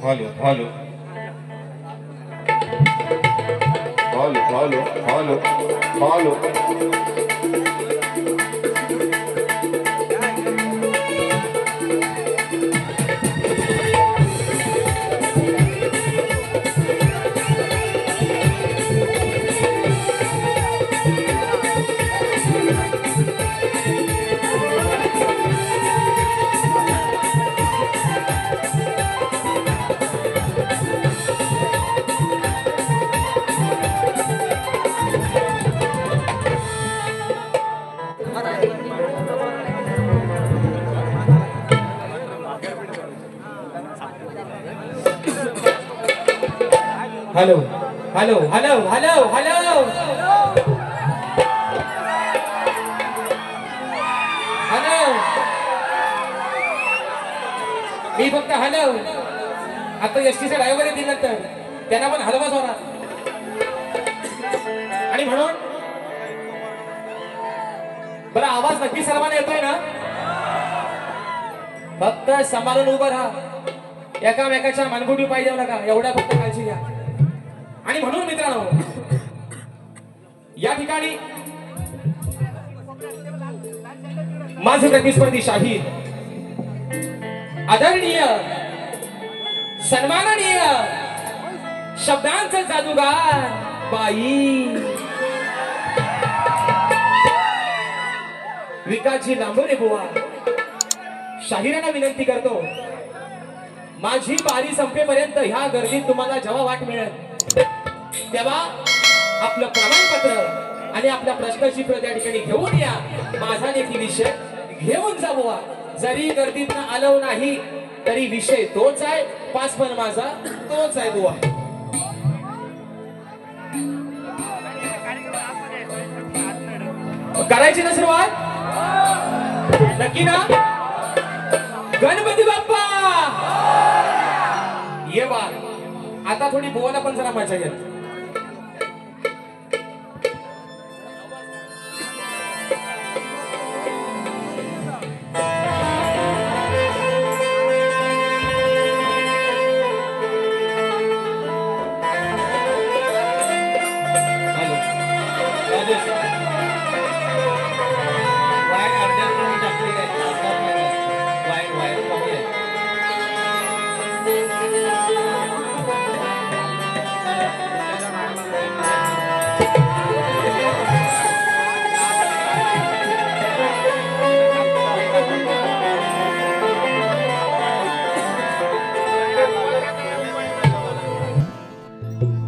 Follow, follow. Follow, follow, follow, follow. Hello hello hello hello hello hello मी फक्त hello आता एसटीचा driver येतील नंतर त्यांना पण हलवाच होणार आणि म्हणून बरं आवाज नक्की सर्वांना येतोय ना फक्त सांभाळून उभं राहा एकामेकाच्या मनगुटी पाहिजे नका एवढ्या फक्त काळजी घ्या आणि म्हणून मित्रांनो या ठिकाणी माझे प्रतिस्पर्धी शाहीर आदरणीय सन्माननीय शब्दांचा जादूगार बाई विकासजी लांबोरे बुवा शाहिरांना विनंती करतो माझी बारी संपेपर्यंत ह्या गर्दीत तुम्हाला जेव्हा वाट मिळेल तेव्हा आपलं प्रमाणपत्र आणि आपल्या प्रश्नाची प्रत या ठिकाणी घेऊन या माझा देखील विषय घेऊन जा बुवा जरी गर्दीत आलो नाही तरी विषय तोच आहे पास पण माझा तोच आहे बुवा करायची ना सुरुवात नक्की ना? गणपती बाप्पा ये बा. आता थोडी बुवाला पण जरा मजा येईल.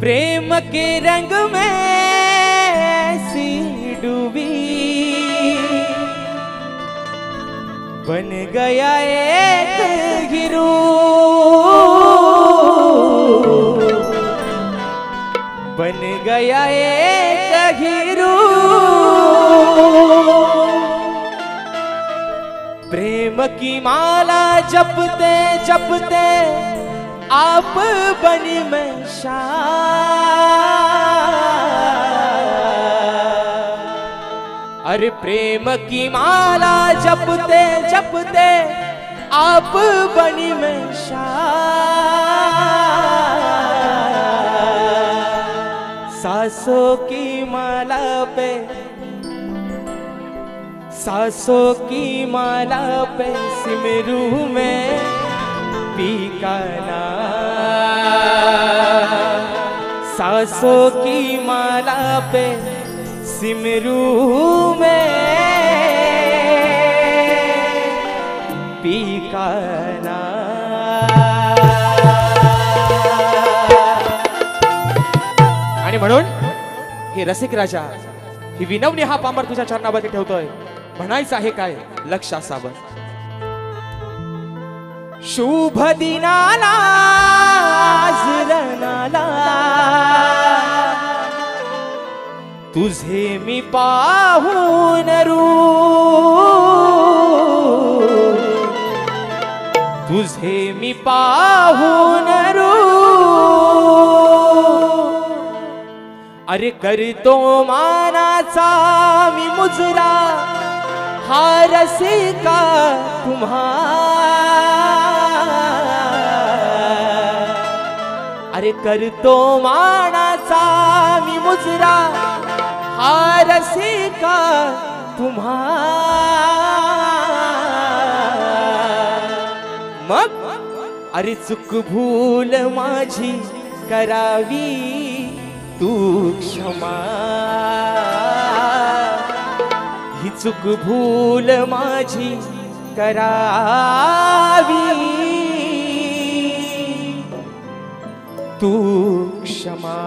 प्रेम के रंग में ऐसी डूबी बन गया एक हीरो, बन गया एक हीरो। प्रेम की माला जपते जपते आप बनी मैं अरे प्रेम की माला जपते जपते आप बनी मैं सासों की माला पे, सासों की माला पे सिमरू में पीकाना, सासों की माला पे सिमरू में पीकाना। आणि म्हणून हे रसिक राजा ही विनवणी हा पांबर तुझ्या चरणावरती ठेवतोय. म्हणायचं आहे काय लक्ष असावं. शुभ दिनाला रणाला तुझे मी पाहून रू, तुझे मी पाहून रू अरे करतो मानाचा मी मुजरा हा रसिका तुम्हा, अरे करतो मानाचा मी मुजरा हा रसिका तुम्हा. मग अरे चूक भूल माझी करावी तू क्षमा, ही चूक भूल माझी करावी तू क्षमा.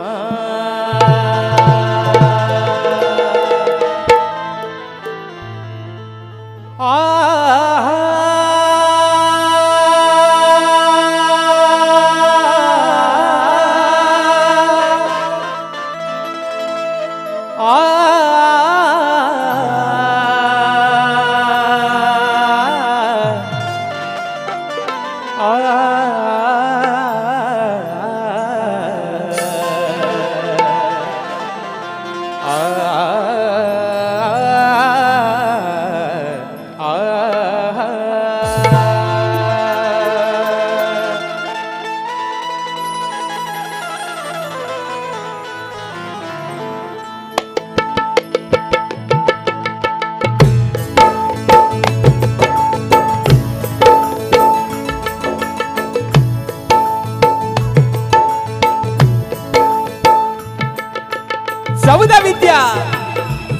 चौदा विद्या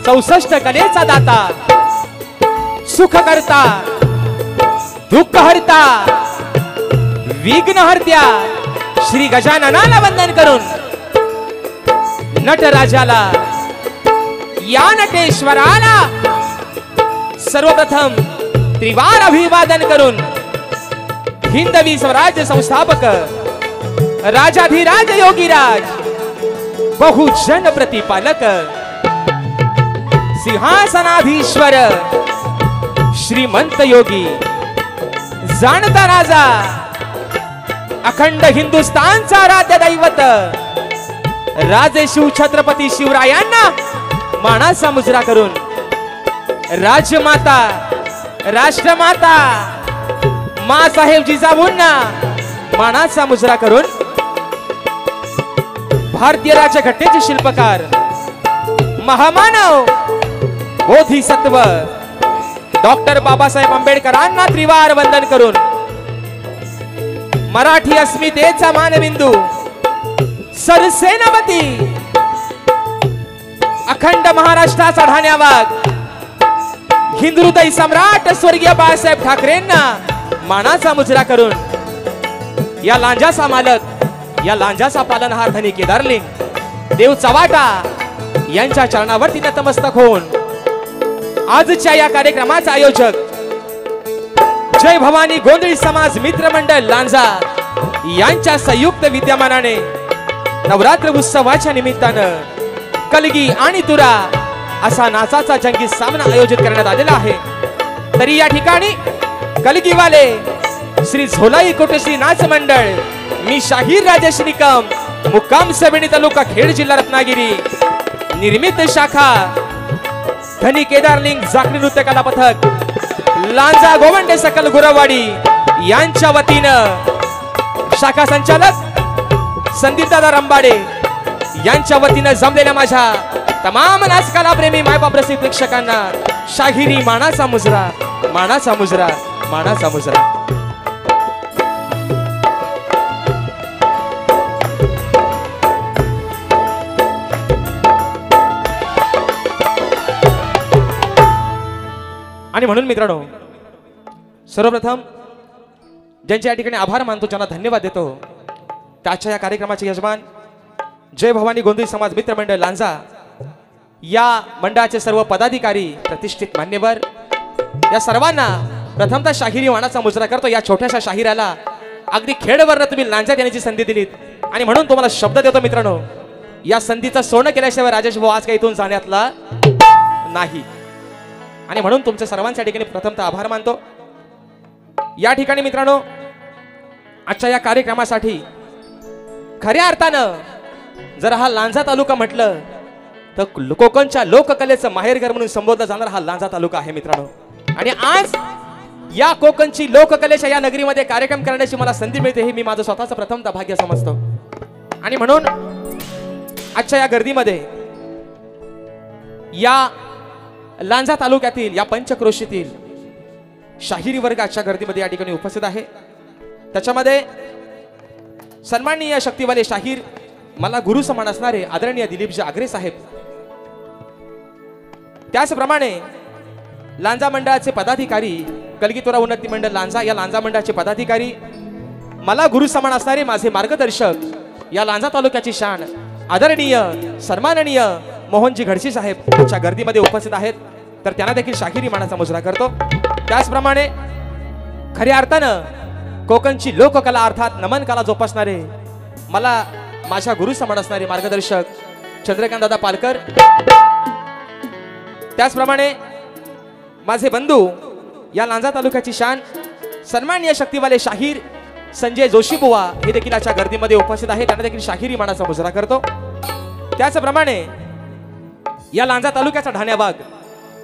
64 कलेचा दाता, सुख करता दुःख हरता विघ्न हरत्या श्री गजाननाला वंदन करून नटराजाला या नटेश्वराला सर्वप्रथम त्रिवार अभिवादन करून हिंदवी स्वराज्य संस्थापक राजाधिराज योगीराज बहुजन प्रतिपालक सिंहासनाधीश्वर श्रीमंत योगी जाणता राजा अखंड हिंदुस्थानचा राज्य दैवत राजे शिव छत्रपती शिवरायांना मानाचा मुजरा करून राजमाता राष्ट्रमाता मासाहेब जिजाऊंना मानाचा मुजरा करून भारतीय राज्यघटनेचे शिल्पकार महामानव बोधिसत्व डॉक्टर बाबासाहेब आंबेडकरांना त्रिवार वंदन करून मराठी अस्मितेचा मानबिंदू सरसेनापती अखंड महाराष्ट्राचा ढाण्यावाग हिंदुहृदय सम्राट स्वर्गीय बाळासाहेब ठाकरेंना मानाचा मुजरा करून या लांजाचा मालक या लांजाचा पालनहार धनी केदारलिंग देव चव्हाटा यांच्या चरणावरती नतमस्तक होऊन आजच्या या कार्यक्रमाचा आयोजक जय भवानी गोंधळी समाज मित्र मंडळ लांजा यांच्या संयुक्त विद्यमानाने नवरात्र उत्सवाच्या निमित्तानं कलगी आणि तुरा असा नाचाचा जंगी सामना आयोजित करण्यात आलेला आहे। तरी या ठिकाणी कलगीवाले श्री झोलाई कोटेश्री नाच मंडळ मी शाहीर राजेश निकम मुक्काम सवेणी तालुका खेड जिल्हा रत्नागिरी निर्मित शाखा धनी केदारलिंग जाकरी नृत्य कला पथक लांजा गोवंडे सकल गुरवाडी यांच्या वतीनं शाखा संचालक संदीप दादा रंबाडे यांच्या वतीनं जमलेल्या माझ्या तमाम नाचकला प्रेमी मायबाप रसिक प्रेक्षकांना शाहिरी मानाचा मुजरा मानाचा मुजरा मानाचा मुजरा। आणि म्हणून मित्रांनो सर्वप्रथम ज्यांच्या या ठिकाणी आभार मानतो ज्यांना धन्यवाद देतो त्याच्या या कार्यक्रमाचे यजमान जय भवानी गोंधळी समाज मित्र मंडळ लांजा या मंडळाचे सर्व पदाधिकारी प्रतिष्ठित मान्यवर या सर्वांना प्रथमतः शाहिरी वाणाचा मुजरा करतो। या छोट्याशा शाहिराला अगदी खेडवरनं तुम्ही लांजा देण्याची संधी दिलीत आणि म्हणून तुम्हाला शब्द देतो मित्रांनो या संधीचं सोनं केल्याशिवाय राजेश भाऊ आज काही इथून जाण्यातला नाही आणि म्हणून तुमच्या सर्वांच्या ठिकाणी प्रथमतः आभार मानतो। या ठिकाणी मित्रांनो आजच्या या कार्यक्रमासाठी खऱ्या अर्थानं जर हा लांजा तालुका म्हटलं तर कोकणच्या लोककलेचं माहेरघर म्हणून संबोधला जाणारा हा लांजा तालुका आहे मित्रांनो। आणि आज या कोकणची लोककलेच्या या नगरीमध्ये कार्यक्रम करण्याची मला संधी मिळते हे मी माझं स्वतःचं प्रथमतः भाग्य समजतो आणि म्हणून आजच्या या गर्दीमध्ये या लांजा तालुक्यातील या पंचक्रोशीतील शाहिरी वर्ग आजच्या गर्दीमध्ये या ठिकाणी उपस्थित आहे। त्याच्यामध्ये सन्माननीय शक्तिवाले शाहीर मला गुरु समान असणारे आदरणीय दिलीपजी आगरे साहेब त्याचप्रमाणे लांजा मंडळाचे पदाधिकारी कलगीतोरा उन्नती मंडळ लांजा या लांजा मंडळाचे पदाधिकारी मला गुरु समान असणारे माझे मार्गदर्शक या लांजा तालुक्याची शान आदरणीय सन्माननीय मोहनजी घडशी साहेब आजच्या गर्दीमध्ये उपस्थित आहेत तर त्यांना देखील शाहिरी मानाचा मुजरा करतो। त्याचप्रमाणे खऱ्या अर्थानं कोकणची लोककला अर्थात नमन कला जोपासणारे मला माझ्या गुरु समान असणारे मार्गदर्शक चंद्रकांत दादा पालकर त्याचप्रमाणे माझे बंधू या लांजा तालुक्याची शान सन्माननीय शक्तिवाले शाहीर संजय जोशी बुवा हे देखील आजच्या गर्दीमध्ये उपस्थित आहेत त्यांना देखील शाहिरी मानाचा मुजरा करतो। त्याचप्रमाणे या लांजा तालुक्याचा ढाण्याबाग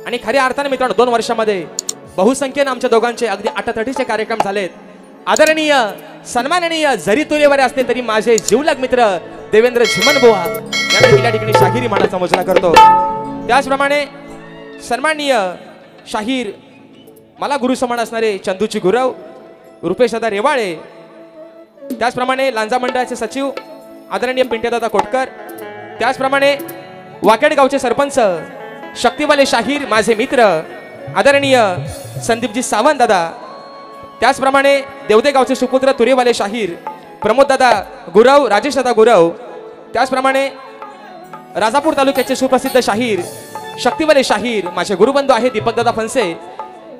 आणि खऱ्या अर्थाने मित्रांनो 2 वर्षामध्ये बहुसंख्येने आमच्या दोघांचे अगदी आटातटीचे कार्यक्रम झालेत। आदरणीय सन्माननीय जरी तुरेवरे असते तरी माझे जीवलग मित्र देवेंद्र झिमन बुवा यांना देखील या ठिकाणी शाहिरी मानाचा मुजरा करतो। त्याचप्रमाणे सन्माननीय शाहीर मला गुरु समान असणारे चंदूची गुरव रुपेश दादा रेवाळे त्याचप्रमाणे लांजा मंडळाचे सचिव आदरणीय पिंट्यादादा कोटकर त्याचप्रमाणे वाकेड गावचे सरपंच शक्तिवाले शाहीर माझे मित्र आदरणीय संदीपजी सावंत दादा त्याचप्रमाणे देवदे गावचे सुपुत्र तुरेवाले शाहीर प्रमोद दादा गुरव राजेश दादा गुरव त्याचप्रमाणे राजापूर तालुक्याचे सुप्रसिद्ध शाहीर शक्तिवाले शाहीर माझे गुरुबंधू आहे दीपक दादा फनसे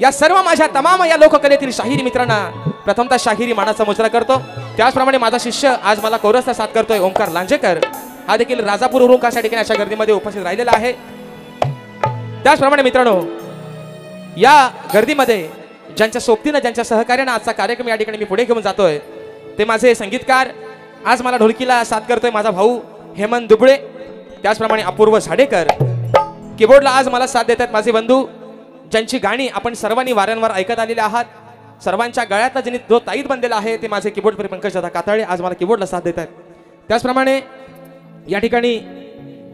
या सर्व माझ्या तमाम या लोककलेतील शाहिरी मित्रांना प्रथमतः शाहिरी मानाचा मुजरा करतो। त्याचप्रमाणे माझा शिष्य आज मला कोरसचा साथ करतोय ओंकार लांजेकर हा देखील राजापूर उरुंकाच्या ठिकाणी अशा गर्दीमध्ये उपस्थित राहिलेला आहे। त्याचप्रमाणे मित्रांनो या गर्दीमध्ये ज्यांच्या सोबतीनं ज्यांच्या सहकार्यानं आजचा कार्यक्रम या ठिकाणी मी पुढे घेऊन जातोय ते माझे संगीतकार, आज मला ढोलकीला साथ करतोय माझा भाऊ हेमंत दुबळे, त्याचप्रमाणे अपूर्व झाडेकर, कीबोर्डला आज मला साथ देत आहेत माझे बंधू ज्यांची गाणी आपण सर्वांनी वारंवार ऐकत आलेले आहात. सर्वांच्या गळ्यातला ज्यांनी जो ताईत बनलेला आहे ते माझे कीबोर्ड प्रेमी पंकज दादा काताळे आज मला कीबोर्डला साथ देत आहेत. त्याचप्रमाणे या ठिकाणी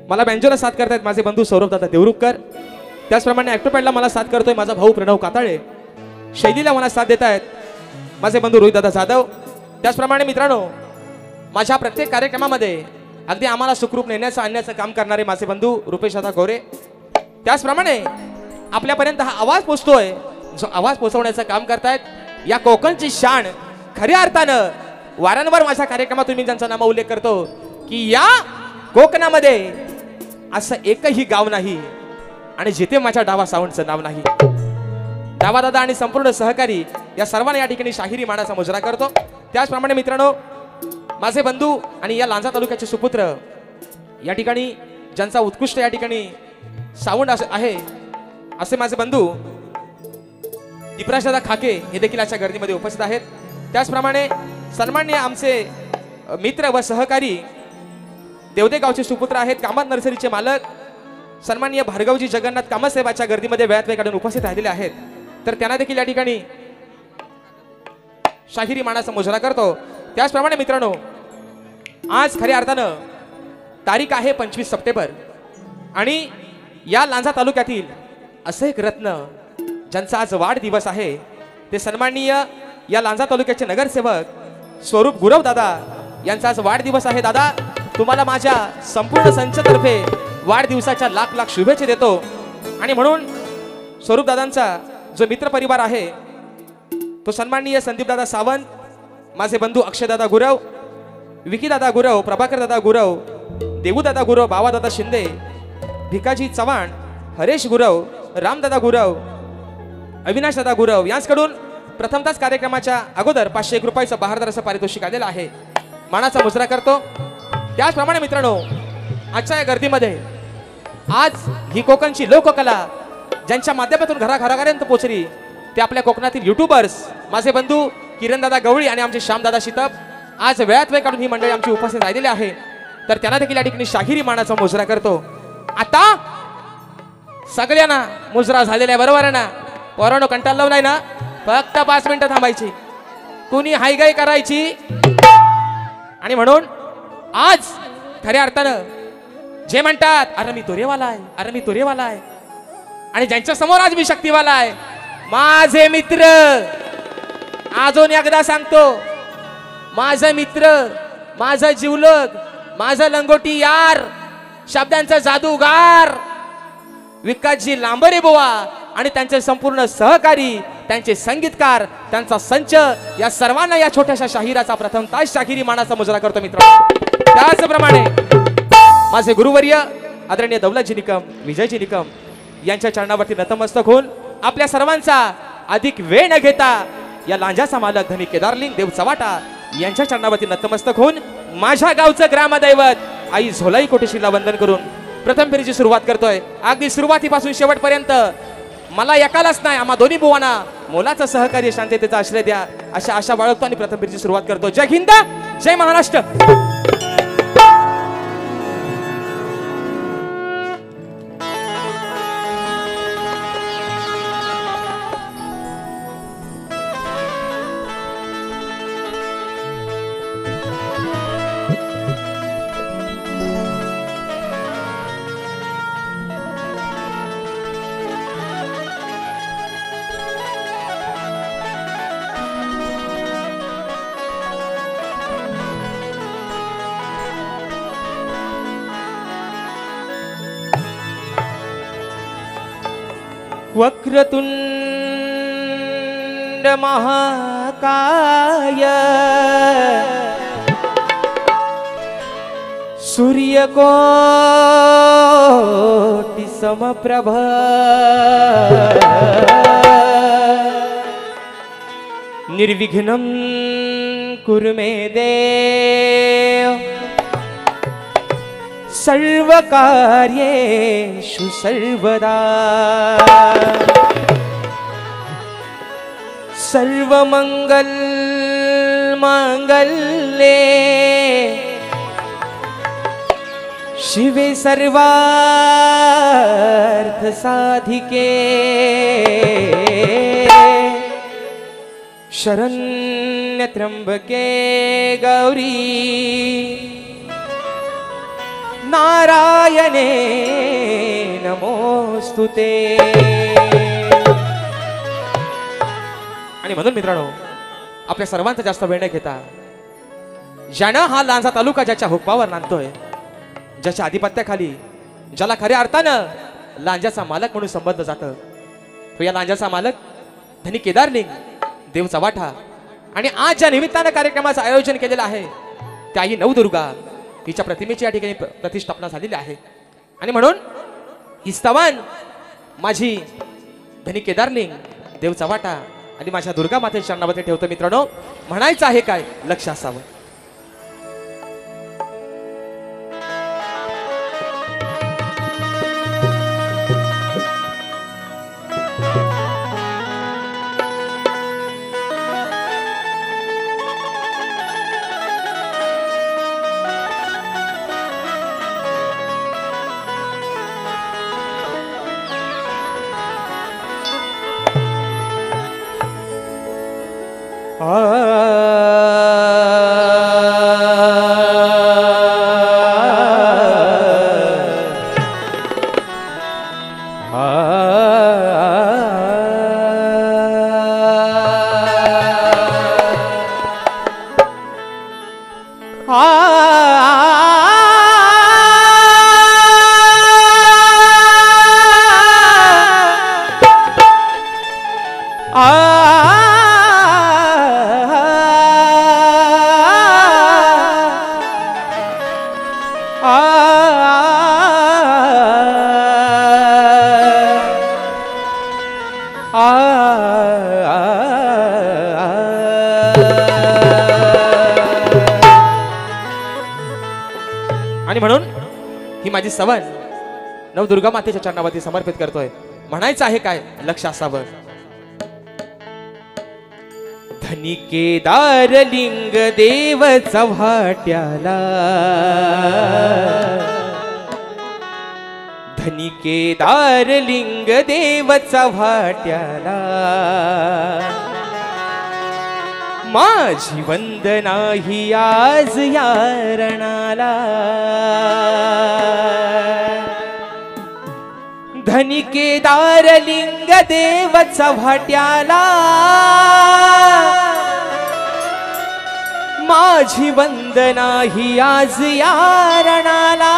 मला बँजोला साथ करतायत माझे बंधू सौरभ दादा देवरुखकर, त्याचप्रमाणे ॲक्टोपॅडला मला साथ करतोय माझा भाऊ प्रणव काताळे, शैलीला मला साथ देत आहेत माझे बंधू रोहित दादा जाधव. त्याचप्रमाणे मित्रांनो माझ्या प्रत्येक कार्यक्रमामध्ये अगदी आम्हाला सुखरूप नेण्याचं आणण्याचं काम करणारे माझे बंधू रुपेश दादा गोरे, त्याचप्रमाणे आपल्यापर्यंत हा आवाज पोहोचतोय जो आवाज पोहोचवण्याचं काम करतायत या कोकणची शान. खऱ्या अर्थानं वारंवार माझ्या कार्यक्रमातून मी ज्यांचा नाम उल्लेख करतो की या कोकणामध्ये असं एकही गाव नाही आणि जिथे माझ्या डावा सावंतचं नाव नाही. डावा दादा आणि संपूर्ण सहकारी या सर्वांना या ठिकाणी शाहिरी मानाचा मुजरा करतो. त्याचप्रमाणे मित्रांनो माझे बंधू आणि या लांजा तालुक्याचे सुपुत्र या ठिकाणी ज्यांचा उत्कृष्ट या ठिकाणी साऊंड आहे असे माझे बंधू दीपराज दादा खाके हे देखील आजच्या गर्दीमध्ये उपस्थित आहेत. त्याचप्रमाणे सन्माननीय आमचे मित्र व सहकारी देवदे गावचे सुपुत्र आहेत कामत नर्सरीचे मालक सन्माननीय भार्गवजी जगन्नाथ कामतसाहेबाच्या गर्दीमध्ये वेळात वेळ काढून उपस्थित राहिलेले आहेत. तर त्यांना देखील या ठिकाणी शाहिरी मानाचा मुजरा करतो. त्याचप्रमाणे मित्रांनो आज खऱ्या अर्थानं तारीख आहे 25 सप्टेंबर आणि या लांजा तालुक्यातील असे एक रत्न ज्यांचा आज वाढदिवस आहे ते सन्माननीय या लांजा तालुक्याचे नगरसेवक स्वरूप गुरव दादा यांचा आज वाढदिवस आहे. दादा तुम्हाला माझ्या संपूर्ण संचतर्फे वाढदिवसाच्या लाख लाख शुभेच्छा देतो. आणि म्हणून स्वरूप दादांचा जो मित्र परिवार आहे तो सन्माननीय संदीप दादा सावंत, माझे बंधू अक्षय दादा गुरव, विकी दादा गुरव, प्रभाकर दादा गुरव, देवू दादा गुरव, बाबा दादा शिंदे, भिकाजी चव्हाण, हरेश गुरव, राम दादा गुरव, अविनाश दादा गुरव यांच्याकडून प्रथमतःच कार्यक्रमाच्या अगोदर 501 रुपयाचं बहारदार असं पारितोषिक आलेलं आहे. मानाचा मुजरा करतो. त्याचप्रमाणे मित्रांनो आजच्या या गर्दीमध्ये आज ही कोकणची लोककला ज्यांच्या माध्यमातून घराघरापर्यंत पोहोचली ते आपल्या कोकणातील युट्यूबर्स माझे बंधू किरण दादा गवळी आणि आमचे श्यामदादा शितप आज वेळात वेळ काढून ही मंडळी आमची उपस्थित राहिलेली आहे. तर त्यांना देखील या ठिकाणी शाहिरी मानाचा मुजरा करतो. आता सगळ्यांना मुजरा झालेला आहे बरोबर आहे ना? पोरांनो कंटाळलो नाही ना? फक्त 5 मिनिटं थांबायची, कुणी हायगाई करायची. आणि म्हणून आज खऱ्या अर्थानं जे म्हणतात अरे मी तोरेवाला आहे, अरे मी तोरेवाला आहे, आणि ज्यांच्या समोर आज मी शक्तीवाला आहे माझे मित्र, अजून एकदा सांगतो माझा मित्र, माझा जिवलग, माझा लंगोटी यार, शब्दांचा जादूगार विकासजी लांबरे बुवा आणि त्यांचे संपूर्ण सहकारी, त्यांचे संगीतकार, त्यांचा संच या सर्वांना या छोट्याशा शाहिराचा प्रथमतः शाहिरी मानाचा मुजरा करतो मित्रांनो. त्याचप्रमाणे माझे गुरुवर्य आदरणीय दौलतजी निकम, विजयजी निकम यांच्या चरणावरती नतमस्तक होऊन आपल्या सर्वांचा अधिक वेळ न घेता या लांजाचा मालक धनी केदारलिंग देव चव्हाटा यांच्या चरणावरती नतमस्तक होऊन माझ्या गावचं ग्रामदैवत आई झोलाई कोटेशीला वंदन करून प्रथम फेरीची सुरुवात करतोय. अगदी सुरुवातीपासून शेवटपर्यंत मला एकालाच नाही आम्हा दोन्ही बुवांना मोलाचं सहकार्य शांततेचा आश्रय द्या अशा आशा बाळगतो आणि प्रथम फेरीची सुरुवात करतो. जय हिंद, जय महाराष्ट्र. वक्रतुंड महाकाय सूर्यकोटि समप्रभ निर्विघ्नं कुरु मे देव सर्वकार्येषु सर्वदा. सर्व मंगल मांगल्ये शिवे सर्वार्थ साधिके शरण्य त्र्यंबके गौरी नारायणे नमोस्तुते. आणि म्हणून मित्रांनो, आपल्या सर्वांचा जास्त वेळ न घेता, ज्यानं हा लांजा तालुका ज्याच्या हुकमावर नांदतोय, ज्याच्या आधिपत्याखाली, ज्याला खऱ्या अर्थानं लांजाचा मालक म्हणून संबोधलं जातं, तो या लांजाचा मालक धनी केदारलिंग देव चव्हाटा. आणि आज ज्या निमित्तानं कार्यक्रमाचं आयोजन केलेलं आहे, त्या आई नवदुर्गा हिच्या प्रतिमेची या ठिकाणी प्रतिष्ठापना झालेली आहे. आणि म्हणून ही स्तवन माझी धनी केदारलिंग देव चव्हाटा आणि माझ्या दुर्गा मातेच्या चरणामध्ये ठेवतो. मित्रांनो, म्हणायचं आहे काय, लक्ष असावं. आणि म्हणून ही माझी सवन नवदुर्गा मातेच्या चरणावरती समर्पित करतोय. म्हणायचं आहे काय, लक्ष असावं. धनी केदारलिंग देव चव्हाट्याला, धनी केदारलिंग देव चव्हाट्याला, माझी वंदना ही आज या रणाला. धनी केदारलिंग देव चव्हाट्याला, माझी वंदना ही आज या रणाला.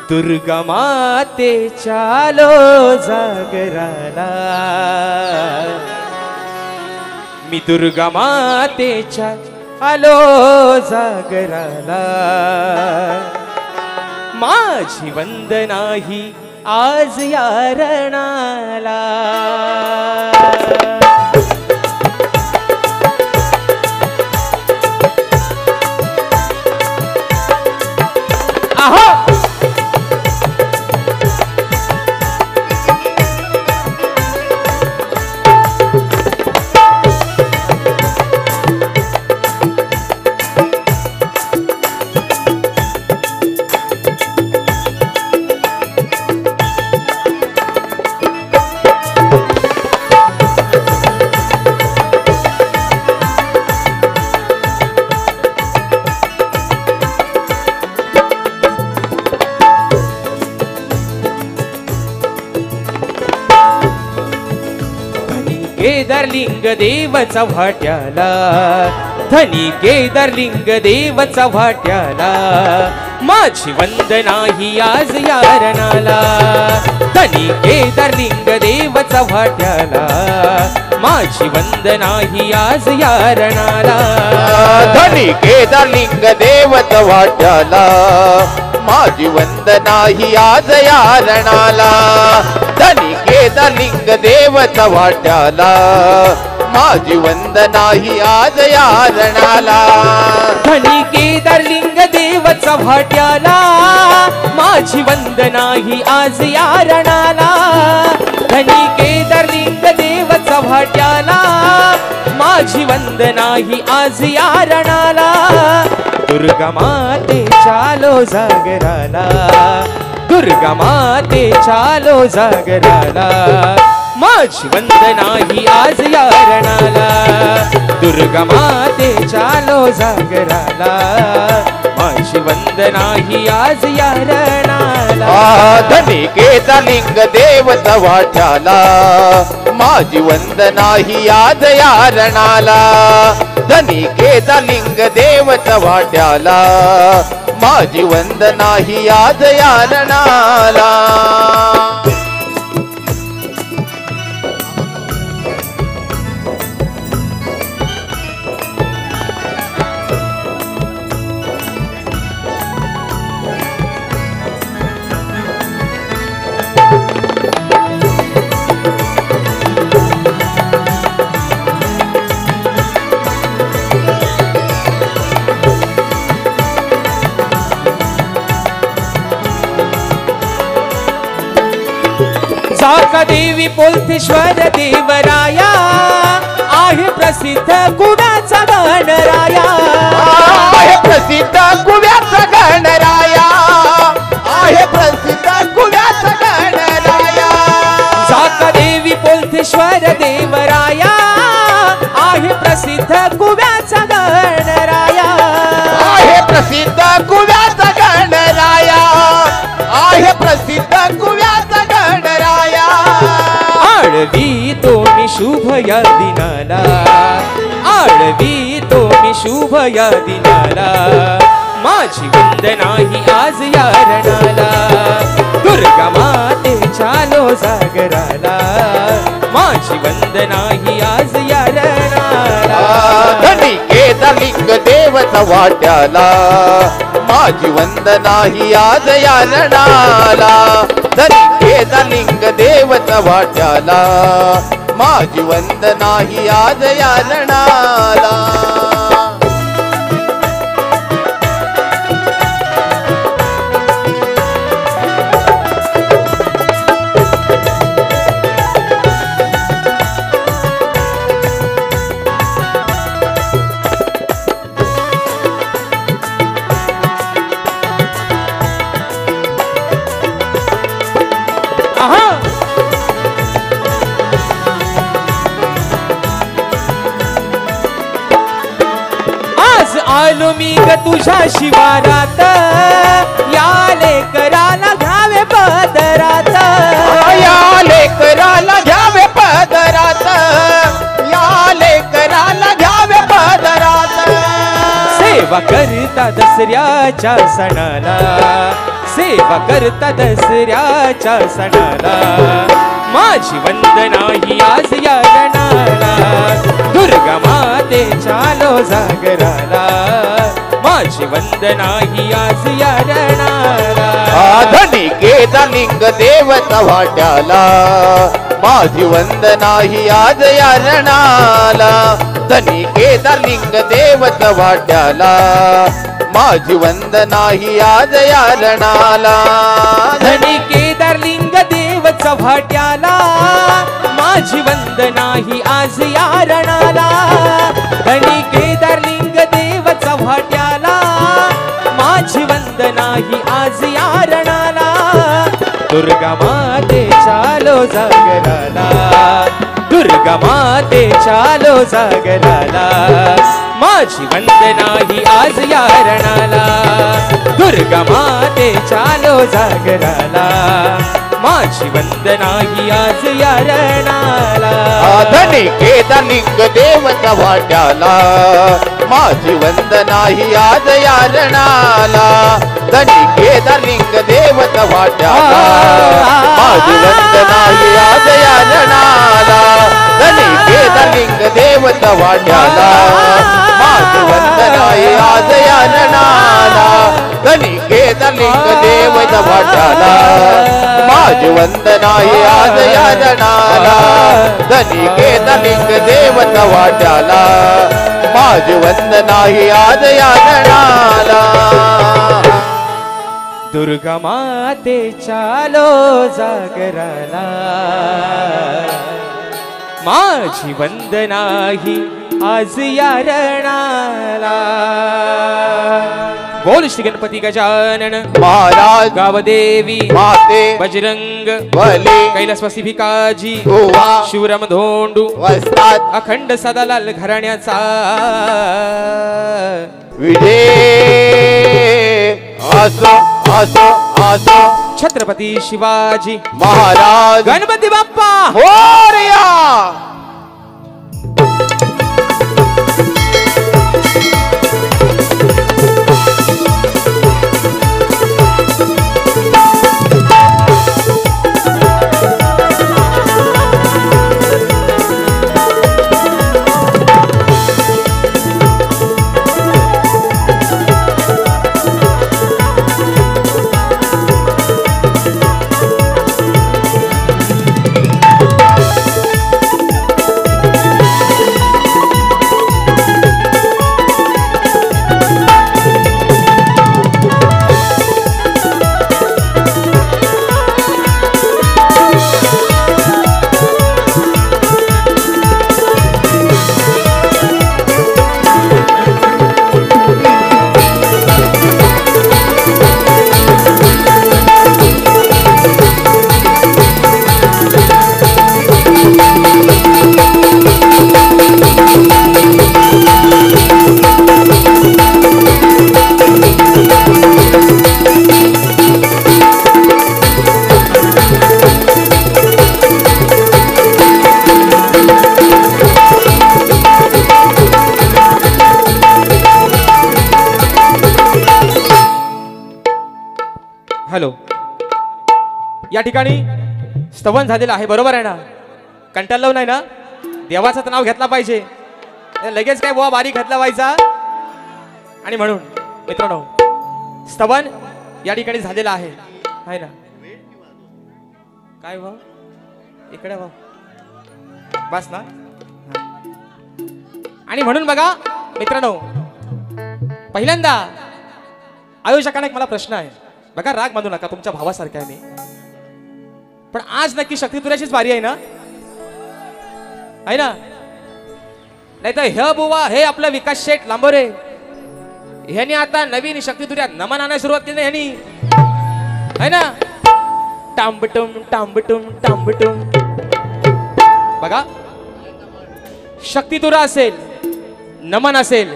दुर्गा मातेच्या आलो जागराला, मी दुर्गा मातेच्या आलो जागराला. माझी वंदना ही आज या रणाला. आहो केदारलिंग देव चव्हाट्याला, धनी केदारलिंग देव चव्हाट्याला, माझी वंदना ही आज या रणाला. धनी केदारलिंग देव चव्हाट्याला, माझी वंदना ही आज या रणाला. धनी केदारलिंग देव चव्हाट्याला, माझी वंदना ही आज या रणाला. धनी केदारलिंग देव चव्हाट्याला, माझी वंदना ही आज या रणाला. धनी केदारलिंग देव चव्हाट्याला, माझी वंदना ही आज या रणाला. धनी वाट्याला माझी वंदना ही आज या रणाला दुर्गा माते चालो जागराला दुर्गा माते चालो जागराला माझी वंदना ही आज या रणाला दुर्गा माते चालो जागराला माझी वंदना ही आज या रणाला धनिकेचा लिंग देवता वाट्याला माझी वंदना ही आज या रणाला धनिकेचा लिंग देवता वाट्याला माझी वंदना ही आज या रणाला साका देवी पोलथेश्वर देवराया आहे प्रसिद्ध कुव्याचा गणराया आहे प्रसिद्ध कुव्याचा गणराया आहे प्रसिद्ध कुव्याचा गणराया साका देवी पोलथेश्वर देवराया आहे प्रसिद्ध कुव्याचा गणराया आहे प्रसिद्ध कुव्याचा गणराया आहे प्रसिद्ध कुव्याचा गणराया आळवी तो मी शुभ या दिनाला आळवी तो मी शुभ या दिनाला माझी वंदना ही आज या रणाला दुर्गा माते चालो जागराला माझी वंदना ही आज या रणाला धनिकेचा लिंग देवता वाट्याला माझी वंदना ही आज या रणाला धनिकेचा लिंग देवता वाट्याला माझी वंदना ही आज या रणाला आलो मी ग तुझ्या शिवारात या लेकराला घ्यावे पदरात या लेकराला घ्यावे पदरात या लेकराला घ्यावे पदरात सेवा करता दसऱ्याच्या सणाला सेवा करता दसऱ्याच्या सणाला माझी वंदना ही आज या रणाला दुर्गा माते चालो जागराला माझी वंदना ही आज या रणाला धनिकेचा लिंग देवता वाट्याला माझी वंदना ही आज या रणाला धनिकेचा लिंग देवता वाट्याला माझी वंदना ही आज या रणाला धनिकेदार लिंग देवचा भाट्याला माझी वंदना ही आज या रणाला धनिकेदार लिंग देवचा भाट्याला माझी वंदना ही आज या रणाला दुर्गा माते चालो जागराला दुर्गा माते चालो जागराला माझी वंदना ही आज या रणाला दुर्गा माते चालो जागराला माझी वंदना ही आज या रणाला धनिकेचा लिंग देवता वाट्याला माझी वंदना ही आज या रणाला धनिकेचा लिंग देवता वाट्याला माझी वंदना ही आज या रणाला धनिकेचा लिंग देवता वाट्याला माझी वंदना ही आज या रणाला धनिकेचा लिंग देवता वाट्याला माझी वंदना ही आज या रणाला धनिकेचा लिंग देवता वाट्याला माझी वंदना ही आज या रणाला दुर्गा माते चालो जागराला माझी वंदना ही आज या रणाला. बोल श्री गणपती गजानन महाराज गावदेवी माते बजरंग बली कैलासवासी भिकाजी गोवा शिवराम धोंडू वस्ताद अखंड सदालाल घराण्याचा विजय असो असो असो. छत्रपती शिवाजी महाराज गणपती बाप्पा मोरया. हॅलो, या ठिकाणी स्तवन झालेलं आहे, बरोबर आहे ना? कंटाळलो नाही ना? देवाचं नाव घेतला पाहिजे, लगेच काय बुवा बारीक घातला व्हायचा. आणि म्हणून मित्रांनो स्तवन या ठिकाणी झालेलं आहे ना? काय भाऊ इकडे भाऊ बस ना. आणि म्हणून बघा मित्रांनो, पहिल्यांदा आयोजकांना एक मला प्रश्न आहे. बघा, राग मानू नका, तुमच्या भावासारखा आहे मी, पण आज नक्की शक्तितुऱ्याचीच बारी आहे ना? नाही तर हे बुवा, हे आपलं विकास शेठ लांबोरे ह्यानी आता नवीन शक्तितुऱ्या नमन आणायला सुरुवात केली ह्यानी, है ना? टांबटुम टांबटुम टांबटुम. बघा, शक्तितुरा असेल, नमन असेल,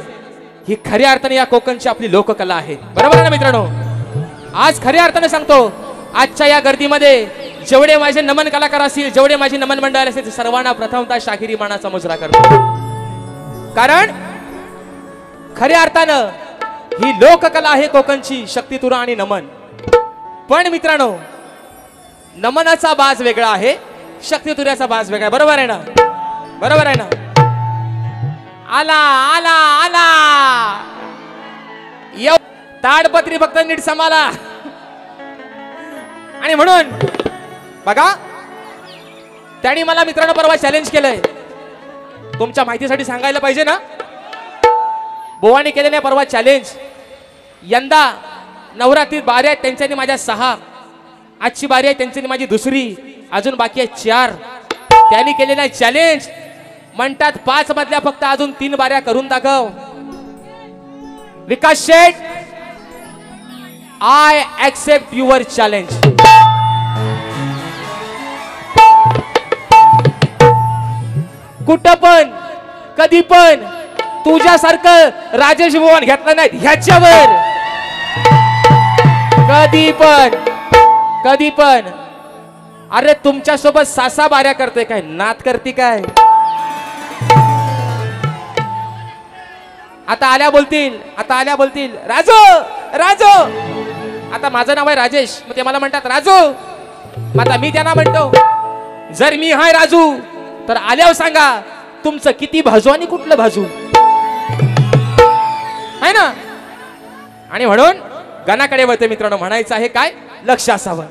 ही खऱ्या अर्थाने या कोकणची आपली लोककला आहे, बरोबर आहे ना मित्रांनो? आज खऱ्या अर्थाने सांगतो, आजच्या या गर्दीमध्ये जेवढे माझे नमन कलाकार असतील, जेवढे माझे नमन मंडळ असतील, सर्वांना प्रथमतः शाहिरी मानाचा मुजरा करतो. कारण खऱ्या अर्थानं ही लोककला आहे कोकणची, शक्तितुरा आणि नमन. पण मित्रांनो, नमनाचा बाज वेगळा आहे, शक्तितुऱ्याचा बाज वेगळा, बरोबर आहे ना? बरोबर आहे ना? आला आला आला, ताडपत्री फक्त नीट समाला. आणि म्हणून बघा, त्यांनी मला मित्रांनो परवा चॅलेंज केलंय, तुमच्या माहितीसाठी सांगायला पाहिजे ना. बोवानी केलेल्या परवा चॅलेंज, यंदा नवरात्रीत बारी आहेत त्यांच्यानी माझ्या 6, आजची बारी आहे त्यांच्यानी माझी 2, अजून बाकी आहे 4. त्यांनी केलेला चॅलेंज म्हणतात 5 मधल्या फक्त अजून 3 बाऱ्या करून दाखव. विकास शेठ, आय ऍक्सेप्ट युअर चॅलेंज. कुठं पण कधी पण तुझ्यासारखं राजेश भुवन घेतलं नाही ह्याच्यावर. कधी पण अरे तुमच्यासोबत 6 बाऱ्या करतोय काय, नात करते काय? आता आल्या बोलतील राजू राजू. आता माझं नाव आहे राजेश, मग ते मला म्हणतात राजू. मग आता मी त्यांना म्हणतो, जर मी हाय राजू तर आल्यावर सांगा तुमचं किती भाजू आणि कुठलं भाजू, आहे ना? आणि म्हणून गाण्याकडे वळते मित्रांनो, म्हणायचं आहे काय, लक्ष असावं.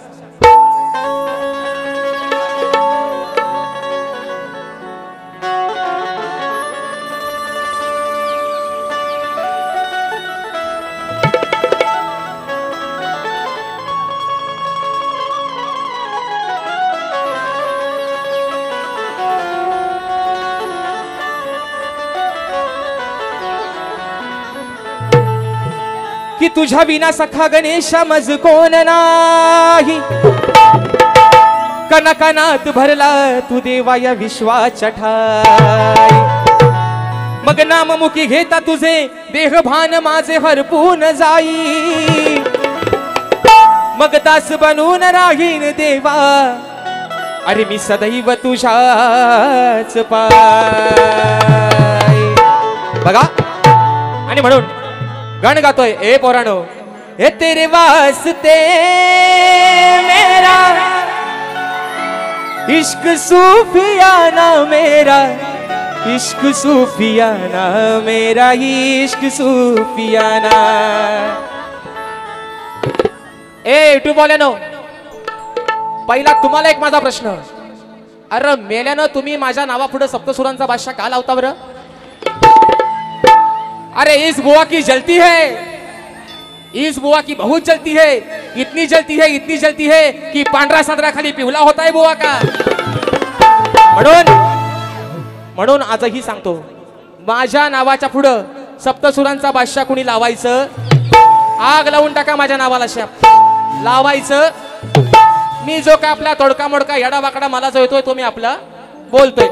की तुझ्या विना सखा गणेश मज कोण नाही. कनकनात भरला तू देवा या विश्वाच्या ठाई. मग नाममुखी घेता तुझे देहभान माझे हरपून जाई. मग दास बनून राहीन देवा अरे मी सदैव तुझ्याच पाय. बघा आणि म्हणून गाणं गातोय ए पोरानो. हे तेरे वास्ते मेरा इश्क सूफियाना मेरा इश्क सूफियाना मेरा इश्क सूफियाना. ए तू बोले नो पहिला तुम्हाला एक माझा प्रश्न. अरे मेल्यानं तुम्ही माझ्या नावापुढे सप्तसुरांचा बादशाह का लावता बरं? अरे इस बुआ की जलती है, इस बुआ की बहुत जलती है. इतनी जलती है, इतनी जलती है कि पांढरा सांद्रा खाली पिवला होता है बुआ का. म्हणून आजही सांगतो माझ्या नावाच्या पुढं सप्तसुरांचा बादशाह कुणी लावायचं आग लावून टाका माझ्या नावाला. शाप लावायचं. मी जो का आपला तोडका मोडका येडा वाकडा मला जो येतोय तो मी आपला बोलतोय.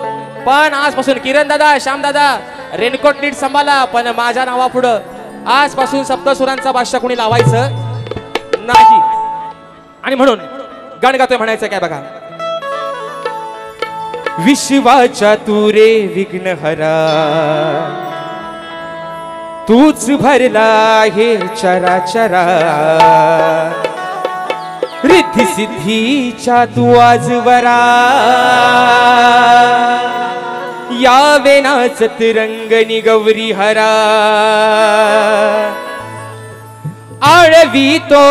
पण आजपासून किरण दादा, श्याम दादा रेनकोट नीट सांभाळा. पण माझ्या नावा पुढं आजपासून सप्तसुरांचा बादशाह कोणी लावायचं नाही. आणि म्हणून गाणं गातोय म्हणायचं काय बघा. विश्वाच्या तू रे विघ्नहरा तूच भरला हे चराचरा. रिद्धी सिद्धीच्या तू आजवरा यावे नाचत रंगनी गौरी हरा. आळवी तो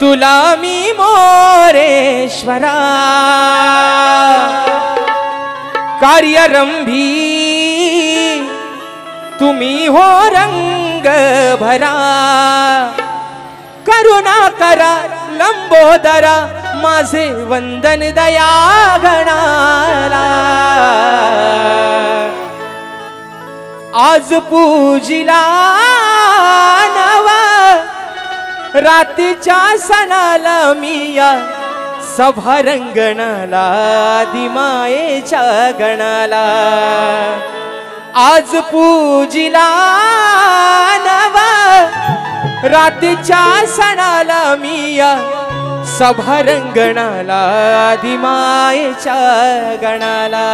तुला मी मोरेश्वरा कार्यरंभी तुम्ही हो रंग भरा. करुणा करा लंबोदरा माझे वंदन दया गणाला. आज पूजिला नवा रातीच्या सणाला मिया सभा रंगणाला दिमायेच्या गणाला. आज पूजिला नवा रातीच्या सणाला मिया सभा रंगणाला दिमायेच्या गणाला.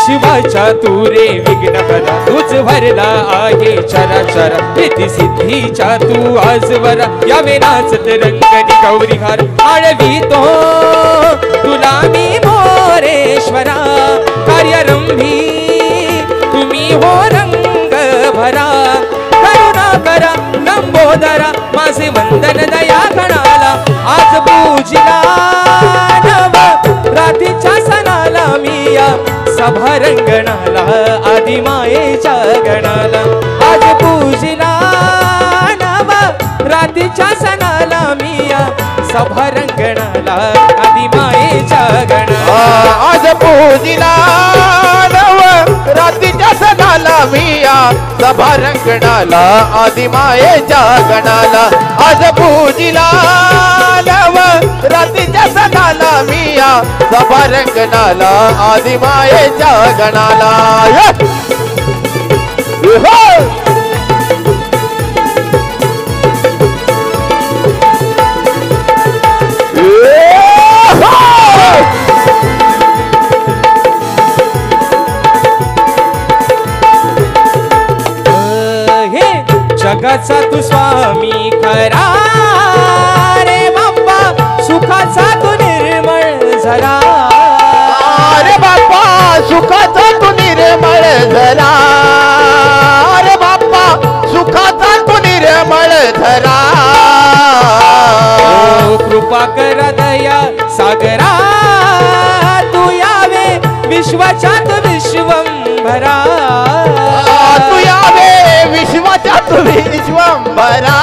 शिवाच्या तू रे विघ्नहरा तूच भरला आहे चराचर. रिद्धी सिद्धीच्या तू आजवरा यावे नाचत रंगनी गौरी हार. आळवी तो तुला मी मोरेश्वरा कार्यरंभी तुम्ही हो रंग भरा. करुणा करा लंबोदरा माझे वंदन दया गणाला. आज पूजिला नवा रातीच्या सणाला मिया सभा रंगणाला आदिमायेच्या गणाला. आज पूजिला नवा रातीच्या सणाला मिया सभा रंगणाला आदिमायेच्या गणाला. आज पूजिला नव रातीच्या सणाला मिया सभा रंगणाला आदिमायेच्या गणाला. आज पूजिला नव रातीच्या सणाला मिया सभा रंगणाला आदिमायेच्या गणाला. जगाचा तू स्वामी खरा रे बाप्पा सुखाचा तू निर्मळ झरा. अरे बाप्पा सुखाचा तू निर्मळ झरा. अरे बाप्पा सुखाचा तू निर्मळ झरा. कृपा कर दया सागरा विश्वाच्यात विश्वंभरा तू यावे विश्वाच्यात विश्वंभरा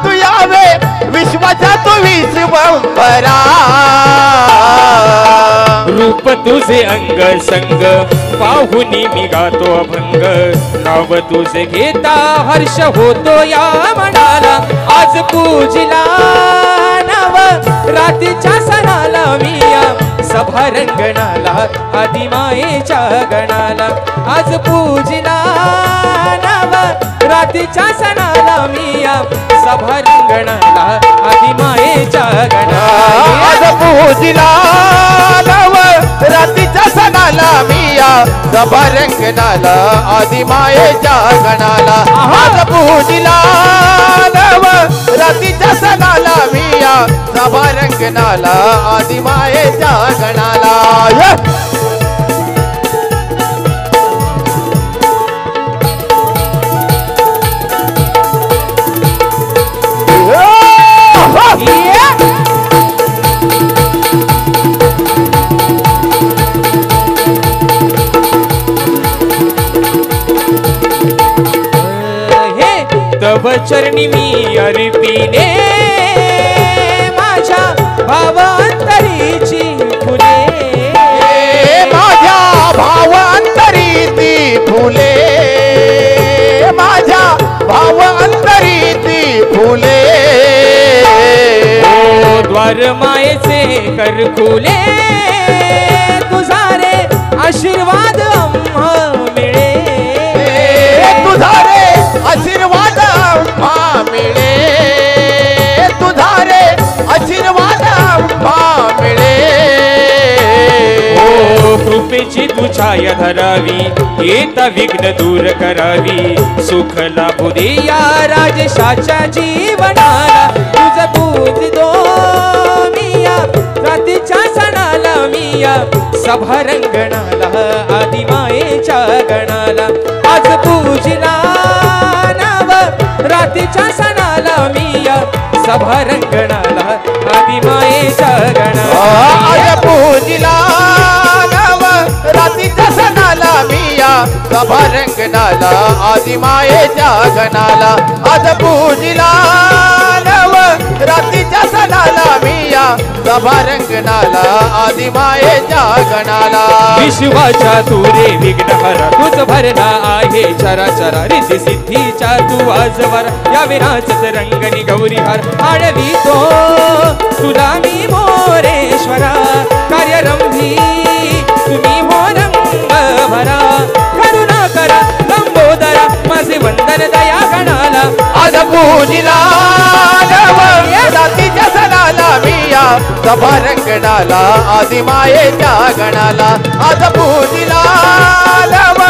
तू यावे विश्वाच्यात विश्वंभरा रूप तुझे अंग संग पाहुनी मी गातो अभंग नाव तुझे घेता हर्ष होतो या मनाला आज पूजिला नव रातीच्या सणाला मिया सभा रंगणाला आदिमायेच्या गणाला आज पूजिला नव रातीच्या सणाला मिया सभा रंगणाला आदिमायेच्या गणाला आज पूजिला नव रातीच्या सणाला मिया सभा रंगणाला आदिमायेच्या गणाला आज पूजिला नव रातीच्या सणाला मिया सभा रंगणाला आदिमायेच्या गणाला तव चरणी मी अर्पिले माझ्या भावांतरीची फुले माझ्या भावांतरीची फुले माझ्या भावांतरीची फुले ओ द्वार मायेचे कर खुले तुझा रे आशीर्वाद आम्हा मिळे तुझा रे आशीर्वाद आम्हा मिळे तुझा रे आशीर्वाद आम्हा मिळे ओ कृपेची तू छाया धरावी येता विघ्न दूर करावी सुख लाभू दे या राजेशाच्या जीवनाला तुझ पूजितो मिया रातीच्या सणाला मिया सभा रंगणाला आदिमायेच्या गणाला आज पूजिला नाव रातीच्या सणाला मिया सभा रंगणाला आदिमायेच्या गणाला आज पूजिला नव रातीच्या सणाला मिया सभा रंगणाला आदिमायेच्या गणाला आज पूजिला नव रातीच्या सणाला मिया सभा रंगणाला आदिमायेच्या गणाला विश्वाच्या तुरे विघ्नहरा तुझ भरला आहे चरा चरा रिद्धी सिद्धीच्या तू आजवर या विनाचच रंगनी गौरीहार आडवी तो तुला मी मोरेश्वरा कार्यरंभी तुम्ही हो रंग भरा करुणा करा लंबोदरा माझे वंदन दया गणाला आज पूजिला नव रातीच्या सणाला मिया सभा रंगणाला आदिमायेच्या गणाला आज पूजिला नव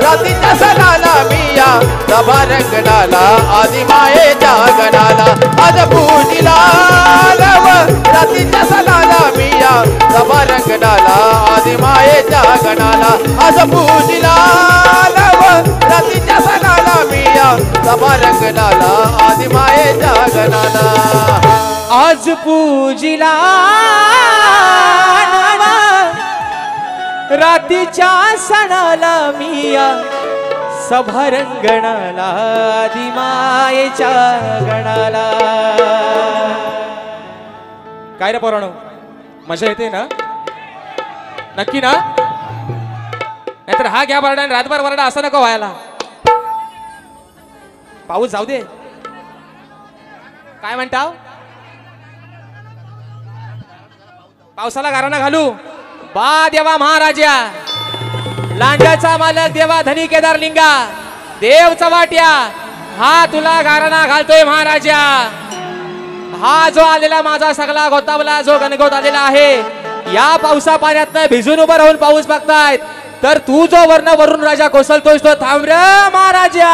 रातीच्या सणाला मिया सभा रंगणाला आदिमायेच्या गणाला आज पूजिला नव रातीच्या सणाला मिया सभा रंगणाला आदिमायेच्या गणाला आज पूजिला नव रातीच्या सणाला मिया सभा रंगणाला आदिमायेच्या गणाला आज पूजिला रातीच्या सणाला मिया सभा रंगणाला आदिमायेच्या गणाला काय रे पोरांनो मजा येते ना नक्की ना नाहीतर हा घ्या बरडा आणि रातभर बरडा असं नको व्हायला पाऊस जाऊ दे काय म्हणताव पावसाला गाराणा घालू बा देवा महाराजा लांड्याचा मालक देवा धनी केदार लिंगा देव चवाट्या हा तुला गाराणा घालतोय महाराजा हा जो आलेला माझा सगळा गोतावला जो गणगोत आलेला आहे या पावसा पाण्यातनं भिजून उभं राहून पाऊस बघतायत तर तू जो वर्ण वरून राजा कोसळतोयस तो थांब रे महाराजा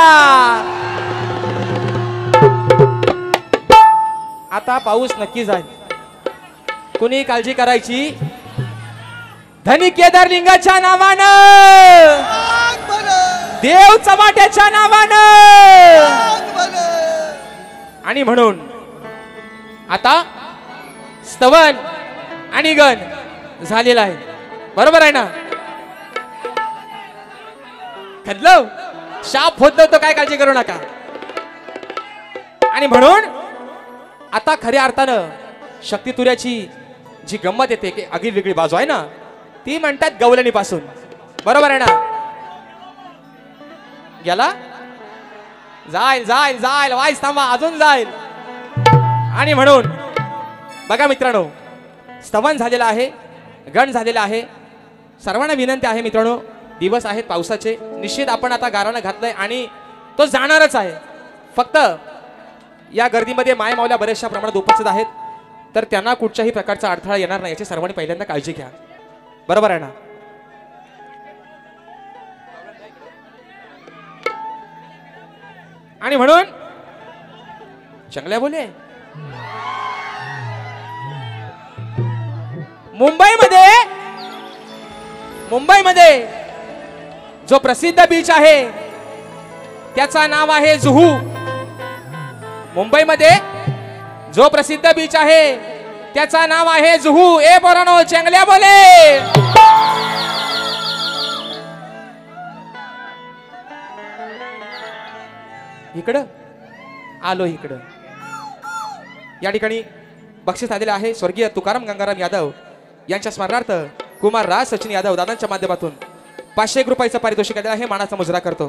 आता पाऊस नक्की जाईल कुणी काळजी करायची धनी केदार लिंगाच्या नावानं देव चव्हाट्याच्या नावानं आणि म्हणून आता स्तवन आणि गण झालेला आहे बरोबर आहे ना खदलो शाप होत नव्हतं, काय काळजी करू नका. आणि म्हणून आता खऱ्या अर्थानं शक्ती तुऱ्याची जी गंमत येते की आगळी वेगळी बाजू आहे ना, ती म्हणतात गवलणी पासून. बरोबर आहे ना? गेला जाईल जाईल जाईल वाईस थांबा अजून जाईल. आणि म्हणून बघा मित्रांनो, स्तवन झालेलं आहे, गण झालेला आहे. सर्वांना विनंती आहे मित्रांनो, दिवस आहेत पावसाचे, निश्चित आपण आता गारानं घातलंय आणि तो जाणारच आहे. फक्त या गर्दीमध्ये माय मावल्या बऱ्याचशा प्रमाणात उपस्थित आहेत, तर त्यांना कुठच्याही प्रकारचा अडथळा येणार नाही याची सर्वांनी पहिल्यांदा काळजी घ्या. बरोबर आहे ना? आणि म्हणून चांगल्या बोले मुंबईमध्ये जो प्रसिद्ध बीच आहे त्याचा नाव आहे जुहू. मुंबईमध्ये जो प्रसिद्ध बीच आहे त्याचा नाव आहे जुहू. ए पोरांनो चांगल्या बोले. इकडं आलो. इकडं या ठिकाणी बक्षीस आलेलं आहे स्वर्गीय तुकाराम गंगाराम यादव यांच्या स्मरणार्थ कुमार राज सचिन यादव दादांच्या माध्यमातून 501 रुपयाचं पारितोषिक आलेलं आहे. मानाचा मुजरा करतो.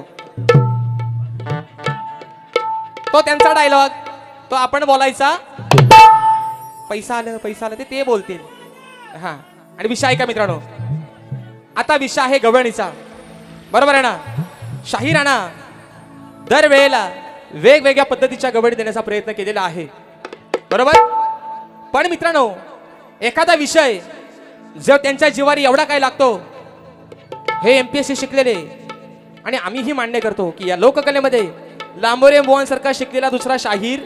तो त्यांचा डायलॉग, तो आपण बोलायचा. पैसा आलं ते बोलतील. हा, आणि विषय आहे का मित्रांनो, आता विषय आहे गवळणीचा. बरोबर आहे ना? शाही राणा दरवेळेला वेगवेगळ्या पद्धतीच्या गवळणी देण्याचा प्रयत्न केलेला आहे. बरोबर. पण मित्रांनो, एखादा विषय जर त्यांच्या जिवारी एवढा काय लागतो, हे एमपीएससी शिकलेले आणि आम्हीही मान्य करतो की या लोककलेमध्ये लांबोरे बुवांसारखा शिकलेला दुसरा शाहीर,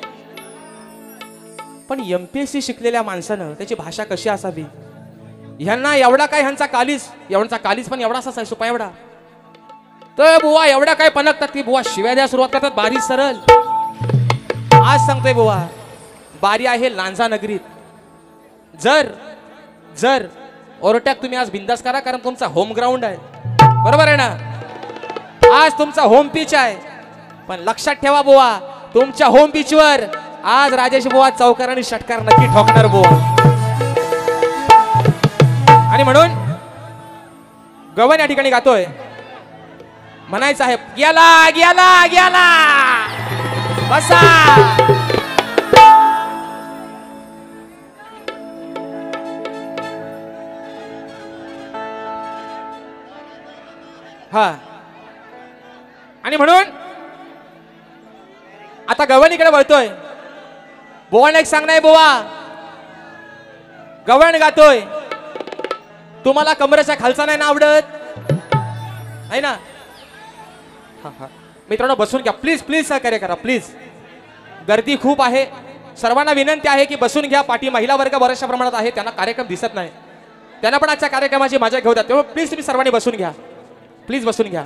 पण एमपीएससी शिकलेल्या माणसानं त्याची भाषा कशी असावी, ह्यांना एवढा काय ह्यांचा कालीस पण एवढा असा सुपा एवढा. तर बुवा एवढ्या काय पणकतात की बुवा शिव्या द्या सुरुवात करतात बारी सरळ. आज सांगतोय बुवा, बारी आहे लांजा नगरीत. जर ओरट्याक तुम्ही आज बिंदास करा, कारण तुमचा होम ग्राउंड आहे. बरोबर आहे ना? आज तुमचा होम पिच आहे. पण लक्षात ठेवा बुवा, तुमच्या होम पिचवर आज राजेश बुवा चौकार आणि षटकार नक्की ठोकणार बुवा. आणि म्हणून गवन या ठिकाणी गातोय, म्हणायचं आहे गेला गेला गेला बसा. हा, आणि म्हणून आता गवळणीकडे वळतोय. बुवाने एक सांगणार बुवा, गवळण गातोय, तुम्हाला कमरेच्या खालचा नाही ना आवडत आहे ना? मित्रांनो बसून घ्या प्लीज, प्लीज सहकार्य करा प्लीज. गर्दी खूप आहे, सर्वांना विनंती आहे की बसून घ्या. पाठी महिला वर्ग बऱ्याचशा प्रमाणात आहे, त्यांना कार्यक्रम दिसत नाही, त्यांना पण आजच्या कार्यक्रमाची मजा घेऊ द्या. तेव्हा प्लीज तुम्ही सर्वांनी बसून घ्या, प्लीज बसून घ्या.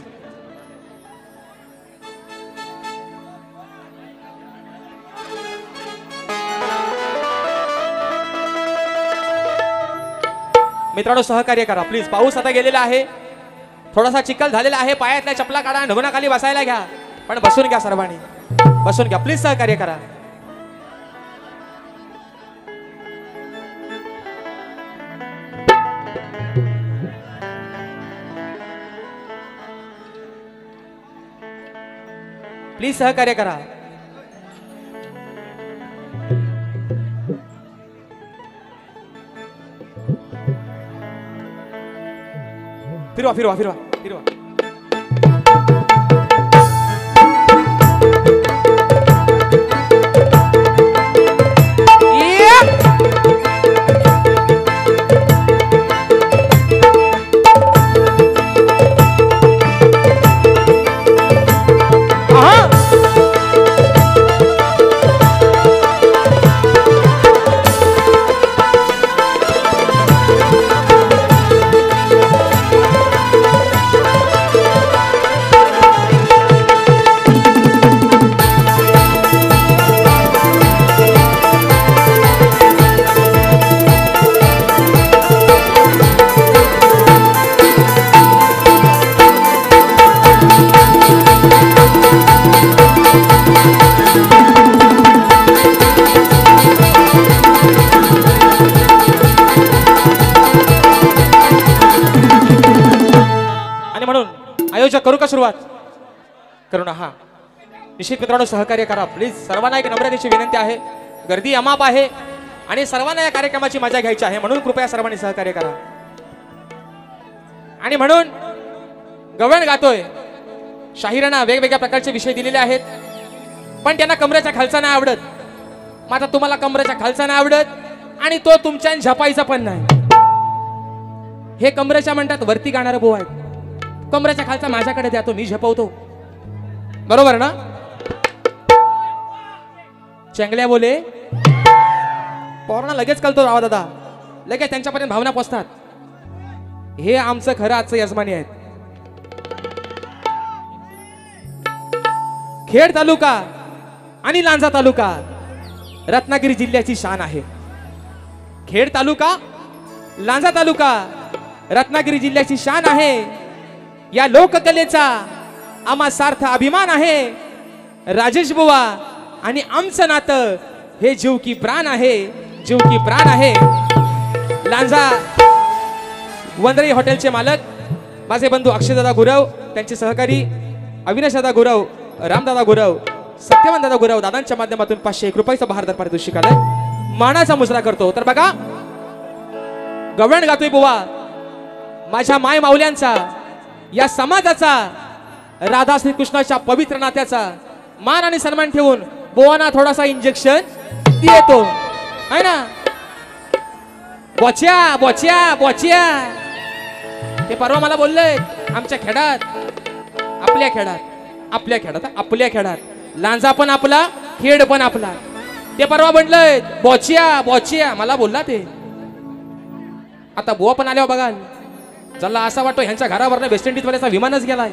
मित्रांनो सहकार्य करा प्लीज. पाऊस आता गेलेला आहे, थोडासा चिखल झालेला आहे, पायातल्या चपला काढा, ढवणाखाली बसायला घ्या, पण बसून घ्या सर्वांनी, बसून घ्या प्लीज, सहकार्य करा. प्लीज सहकार्य करा. फिरवा फिरवा फिरवा फिरवा. सुरुवात करू ना? हा निश्चित मित्रांनो सहकार्य करा प्लीज. सर्वांना एक नम्रतेची विनंती आहे. गर्दी अमाप आहे आणि सर्वांना या कार्यक्रमाची मजा घ्यायची आहे, म्हणून कृपया सर्वांनी सहकार्य करा. आणि म्हणून गवळण गातोय. शाहिरांना वेगवेगळ्या प्रकारचे विषय दिलेले आहेत, पण त्यांना कमरेच्या खालचा नाही आवडत. मग आता तुम्हाला कमरेच्या खालचा नाही आवडत आणि तो तुमच्या झपायचा पण नाही. हे कमरेच्या म्हणतात वरती गाणारे बोवा आहेत. कमरेच्या खालचा माझ्याकडे द्या, तो मी झपवतो. बरोबर ना? चेंगल्या बोले पोरांना लगेच कळतो राव दादा, लगेच त्यांच्यापर्यंत भावना पोचतात. हे आमचं खरं आजचं यजमानी आहेत. खेड तालुका आणि लांजा तालुका रत्नागिरी जिल्ह्याची शान आहे. खेड तालुका, लांजा तालुका रत्नागिरी जिल्ह्याची शान आहे. या लोककलेचा आम्हा सार्थ अभिमान आहे. राजेश बुवा आणि आमचं नातं हे जीव की प्राण आहे, जीव की प्राण आहे. लांजा वंदरी हॉटेलचे मालक माझे बंधू अक्षयदादा गुरव, त्यांचे सहकारी अविनाशदादा गुरव, रामदादा गुरव, सत्यवानदादा गुरव दादांच्या माध्यमातून 501 रुपयाचा बहारदार पारितोषिक आलंय. मानाचा मुजरा करतो. तर बघा गवळण गातोय बुवा माझ्या माय माऊल्यांचा, या समाजाचा, राधा श्रीकृष्णाच्या पवित्र नात्याचा मान आणि सन्मान ठेवून बुवांना थोडासा इंजेक्शन देतो है ना. बोच्या बोच्या बोच्या ते परवा मला बोलले आमच्या खेडात, आपल्या खेडात, आपल्या खेडात, आपल्या खेडात लांजा पण आपला, खेड पण आपला. ते परवा म्हणलंय बोच्या बोच्या मला बोलला ते. आता बुवा पण आल्यावर बघाल ज्याला असा वाटतो ह्यांच्या घरावरनं वेस्ट इंडिज वाल्याचा विमानच गेलाय.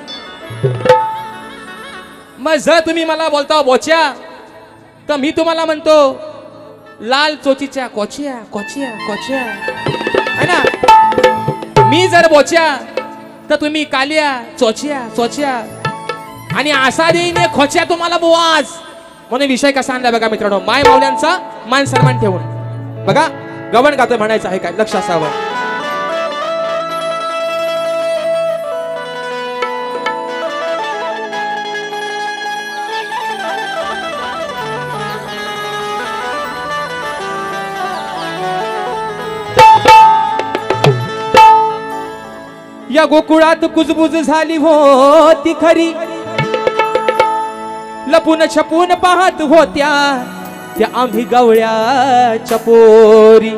मग जर तुम्ही मला बोलता बोच्या तर मी तुम्हाला म्हणतो लाल चोचीच्या कोचिया कोचिया कोचिया है ना. मी जर बोच्या तर तुम्ही कालिया चोचिया चोचिया आणि असा देईने खोच्या तुम्हाला बुवाज. म्हणून विषय कसा आणला बघा मित्रांनो, माय माऊल्यांचा मान सन्मान ठेवून. बघा गवळण गातोय म्हणायचं आहे काय, लक्ष असावं. या गोकुळात कुजबुज झाली होती खरी, लपून छपून पाहत होत्या त्या आम्ही गवळ्याच्या पोरी.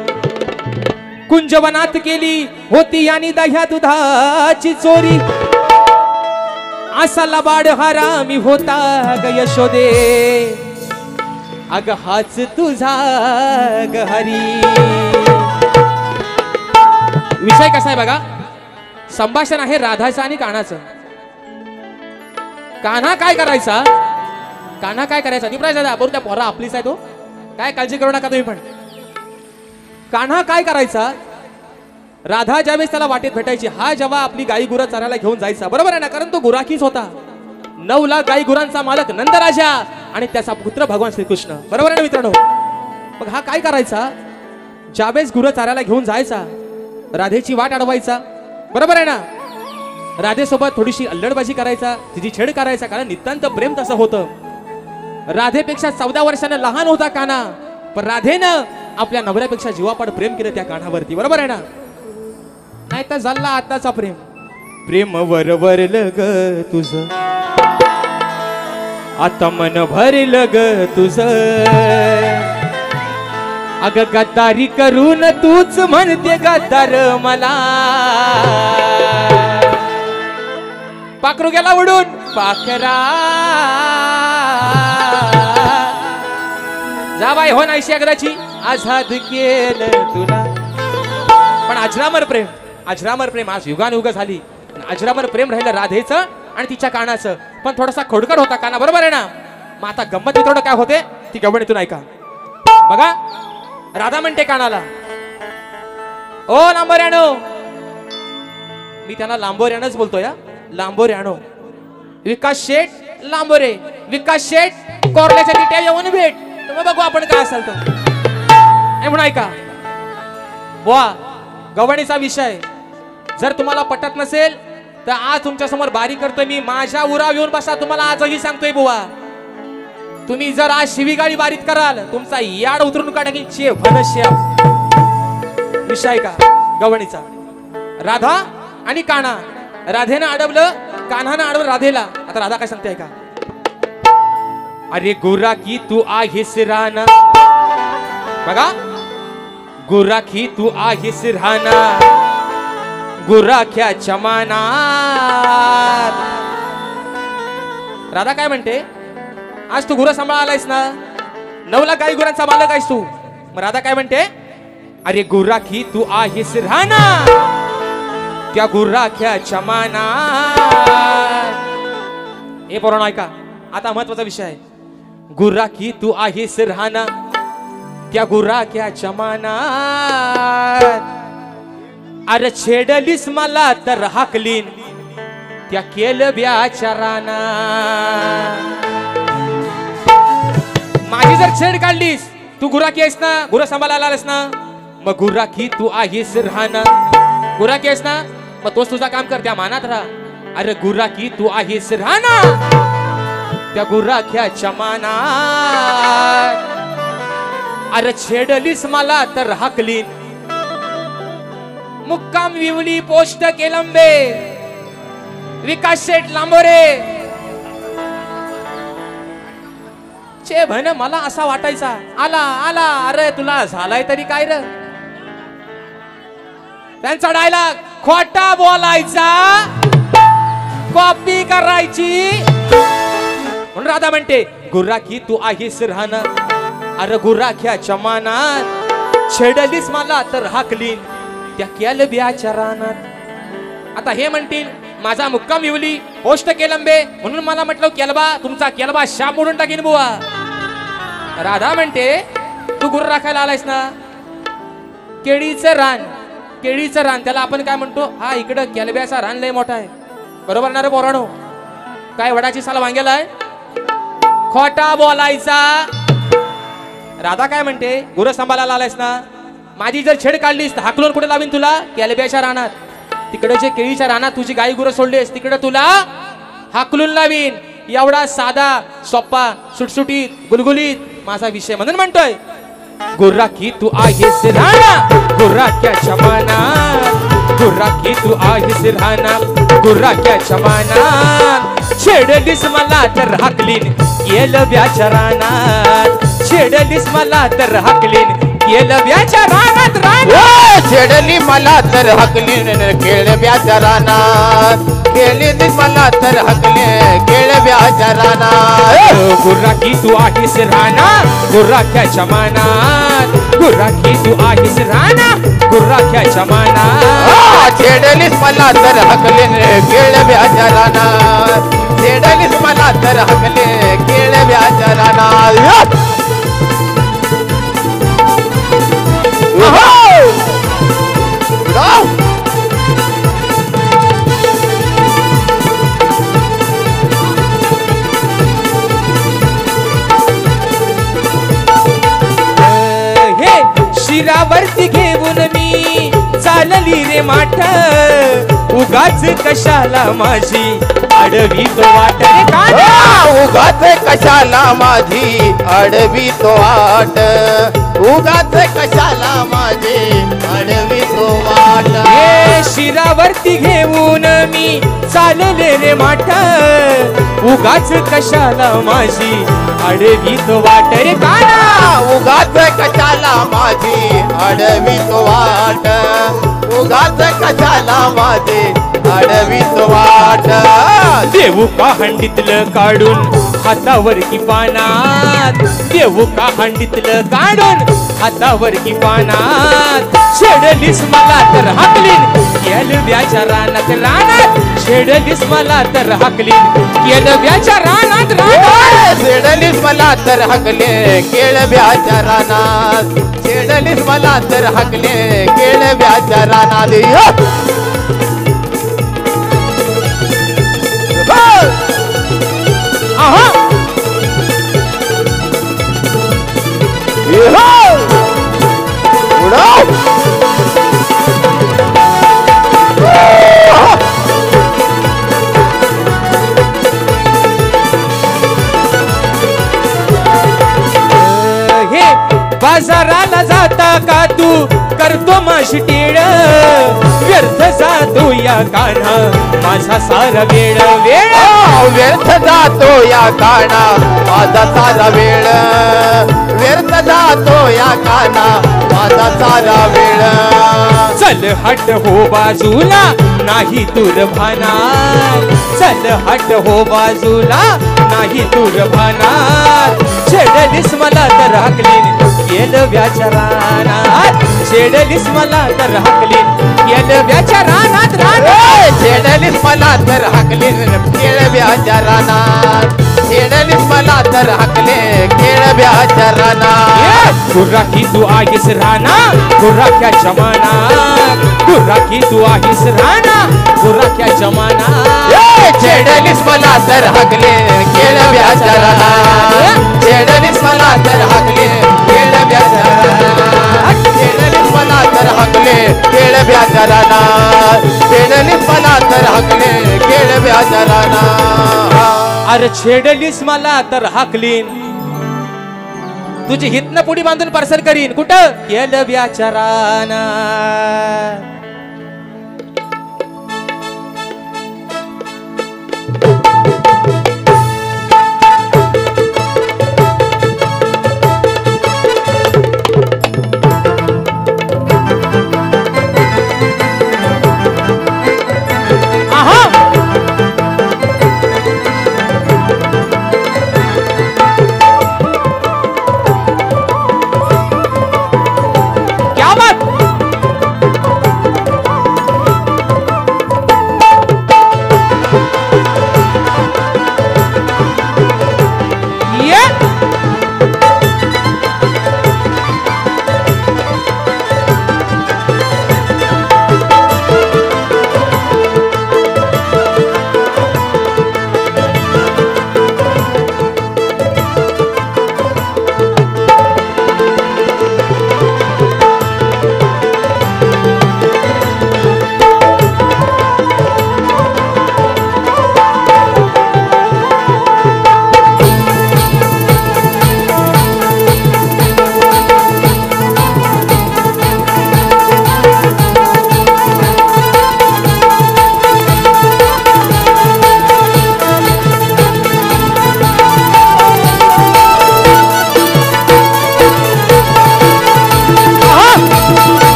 कुंजवनात केली होती यानी दह्या दुधाची चोरी, असा लबाड हरामी होता ग यशोदे, अग हाच तुझा ग हरी. विषय कसा आहे बघा, संभाषण आहे राधाचं आणि कान्हाचं. कान्हा काय करायचा, कान्हा काय करायचा, निपराज दादा बरोबर त्या पोरा आपलीच आहे तो, काय काळजी करू नका तुम्ही. पण कान्हा काय करायचा, राधा ज्यावेळेस त्याला वाटेत भेटायची, हा जेव्हा आपली गाई गुरं चरायला घेऊन जायचा, बरोबर आहे ना, कारण तो गुराखीच होता. 9 लाख गाई गुरांचा मालक नंदराजा आणि त्याचा पुत्र भगवान श्रीकृष्ण, बरोबर आहे ना मित्रांनो. मग हा काय करायचा, ज्यावेळेस गुरं चरायला घेऊन जायचा राधेची वाट अडवायचा, बरोबर आहे ना. राधेसोबत थोडीशी अल्लडबाजी करायचा, तिची छेड करायचा, कारण नितांत प्रेम तसं होतं. राधेपेक्षा 14 वर्षांना लहान होता कान्हा, पण राधेनं आपल्या नवऱ्यापेक्षा जीवापाड प्रेम केलं त्या कान्हावरती, बरोबर आहे ना. नाही तर झाला आताचा प्रेम, प्रेम वरवरलं ग तुझं, आता मन भरलं ग तुझं. अग गद्दारी करून तूच म्हणते गद्दार मला. पाखरू गेला उडून पाखरा, जा बाई हो नाहीशी अगदाची, आझाद केलं तुला. पण अजरामर प्रेम, अजरामर प्रेम आज युगानुयुग झाली. अजरामर प्रेम राहिलं राधेचं आणि तिच्या कानाचं, पण थोडासा खोडकर होता काना, बरोबर आहे ना. मग आता गंमत मित्रांनो काय होते ती गवळणीतून ऐका. बघा राधा म्हणते कानाला, ओ लांबोऱ्यानो, मी त्यांना लांबोऱ्यानच बोलतो या, लांबोऱ्यानो. विकास शेठ लांबोरे, विकास शेठ कोरल्याच्या तिट्या येऊन भेट, तर बघू आपण काय असेल तो. म्हणून ऐका बुवा, गवळणीचा विषय जर तुम्हाला पटत नसेल तर आज तुमच्या समोर बारी करतोय मी. माझ्या उरावर येऊन बसा. तुम्हाला आजही सांगतोय बुवा, तुम्ही जर आज शिवीगाळी बारीत कराल तुमचा याड उतरून काढा की विषय का गवणीचा. राधा आणि कान्हा, राधेनं अडवलं कान्हानं अडवलं राधेला. आता राधा काय सांगते का, अरे गोरा की तू आहेस राणा, बघा गोरा की तू आहेस राणा, गुराख्या चमाना. राधा काय म्हणते, आज तू गुरं सांभाळा आलायस ना, 9 लाख गाई गुरांचा मालक आहेस तू. मग राधा काय म्हणते, अरे गुराखी तू आहेस राणा, त्या गुराख्या चमाना. हे पोरांनो ऐका, आता महत्वाचा विषय आहे. गुराखी तू आहेस राणा, त्या गुराख्या चमाना. अरे छेडलीस मला तर हाकलीन त्या केलब्याच्या राना. माझी जर छेड काढलीस, तू गुराखी आहेस ना, गुरं सांभाळायला आलास ना, मग गुराखी तू आहेस राणा. गुराखी आहेस ना, मग तोच तुझा काम कर, त्या मानात राहा. अरे गुराखी तू आहेस राणा, त्या गुराख्याच्या माना. अरे छेडलीस मला तर हाकलीन, मुक्काम विवली पोस्ट केलंबे, विकास शेठ लांबोरे. चे भन मला असा वाटायचा, आला आला, अरे तुला झालाय तरी काय र. त्यांचा डायलॉग, खोटा बोलायचा कॉपी करायची. म्हणून राधा म्हणते, गुराखी तू आहेस राणा, अरे गुराख्याच्या मानात, छेडलीस मला तर हाकलीन त्या केलब्याच्या रानात. आता हे म्हणतील माझा मुक्काम येवली पोस्ट केलंबे, म्हणून मला म्हटलं केलबा, तुमचा केलबा शाप मोडून टाकीन बुवा. राधा म्हणते, तू गुरु राखायला आलायस ना, केळीचं रान, केळीचं रान त्याला आपण काय म्हणतो, हा इकडं केलब्याचा रान लय मोठा आहे, बरोबर ना रे पोरांनो. काय वडाची साल वांगेला आहे, खोटा बोलायचा. राधा काय म्हणते, गुरु सांभाळायला आलायस ना, माझी जर छेड काढलीस तर हाकलून कुठे लावीन तुला, केलब्याच्या रानात. तिकडे जे केळीच्या रानात तुझी गाई गुरं सोडलीस तिकडे तुला हाकलून लावीन. एवढा साधा सोप्पा सुटसुटीत गुलगुलीत माझा विषय. म्हणून म्हणतोय, गुराखी तू आहेस राणा, गुराख्याच्या मानात, गुराखी तू आहेस राणा, गुराख्याच्या मानात. छेडलीस मला तर हाकलीन केलब्याच्या रानात, छेडलीस मला तर हाकलीन केलब्याच्या रानात. छेडली मला तर हकलीन केळब्याच्या रानात, केलीस मला तर हकले केळब्याच्या रानात. गुराखी तू आहेस राणा, गुराख्याच्या मानात, गुराखी तू आहेस राणा, गुराख्याच्या मानात. छेडलीस मला तर हकलीन केळब्याच्या रानात, छेडलीस मला तर हकले केळब्याच्या रानात. शिरावरती घेऊन मी चालली रे माठ, उगाच कशाला माझी आडवी तो वाट रे कान्हा. उगाच कशाला माझी आडवी तो वाट, उगाच कशाला माझी आडवी तो वाट. हे शिरावरती घेऊन मी चालले रे माठ, उगाच कशाला माझी आडवी तो वाट रे कान्हा. उगाच कशाला माझी आडवी तो वाट, उगाच कशाला माझी आडवी तो वाट. देऊ का हंडीतलं काढून हातावर की पानात, देऊ का हंडीतलं काढून हातावर की पानात. छेडलीस मला तर हाकलीन केलब्याच्या रानात, रानात. छेडलीस मला तर हाकलीन केलब्याच्या रानात, रानात. छेडलीस मला तर हकले केळब्याच्या रानात, छेडलीस मला तर हकले केळब्याच्या रानात. आहा बाजाराला जाता का तू करतो माशी टेळ व्यर्थ जातो या कान्हा माझा सारा वेळ वेळ व्यर्थ जातो या काना माझा सारा वेळ व्यर्थ जातो या काना माझा सारा वेळ चल हट हो बाजूला नाही दूर भाना चल हट हो बाजूला नाही दूर भाना छेडलीस मला तर हाकलीन गेलं व्याच्या रानात छेडलीस मला तर हाकलीन गेलं व्याच्या रानात रानात छेडलीस मला तर हाकलीन केळव्याच्या रानात छेडलीस मला तर हाकले केळव्याच्या रानात गुर्राखी तू आहेस राणा गुर्राख्या जमाना गुर्राखी तू आहेस राणा गुर्राख्या जमाना छेडलीस मला तर हाकले केळव्याच्या रानात छेडलीस मला तर हाकले केळव्याच्या रानात छेडलीस मला तर हाकले केळव्याच्या रानात छेडलीस मला तर हाकले केळव्याच्या रानात अरे छेडलीस मला तर हाकलीन तुझी हितन पुढी बांधून पार्सल करीन कुठं केलं व्याच्या रानात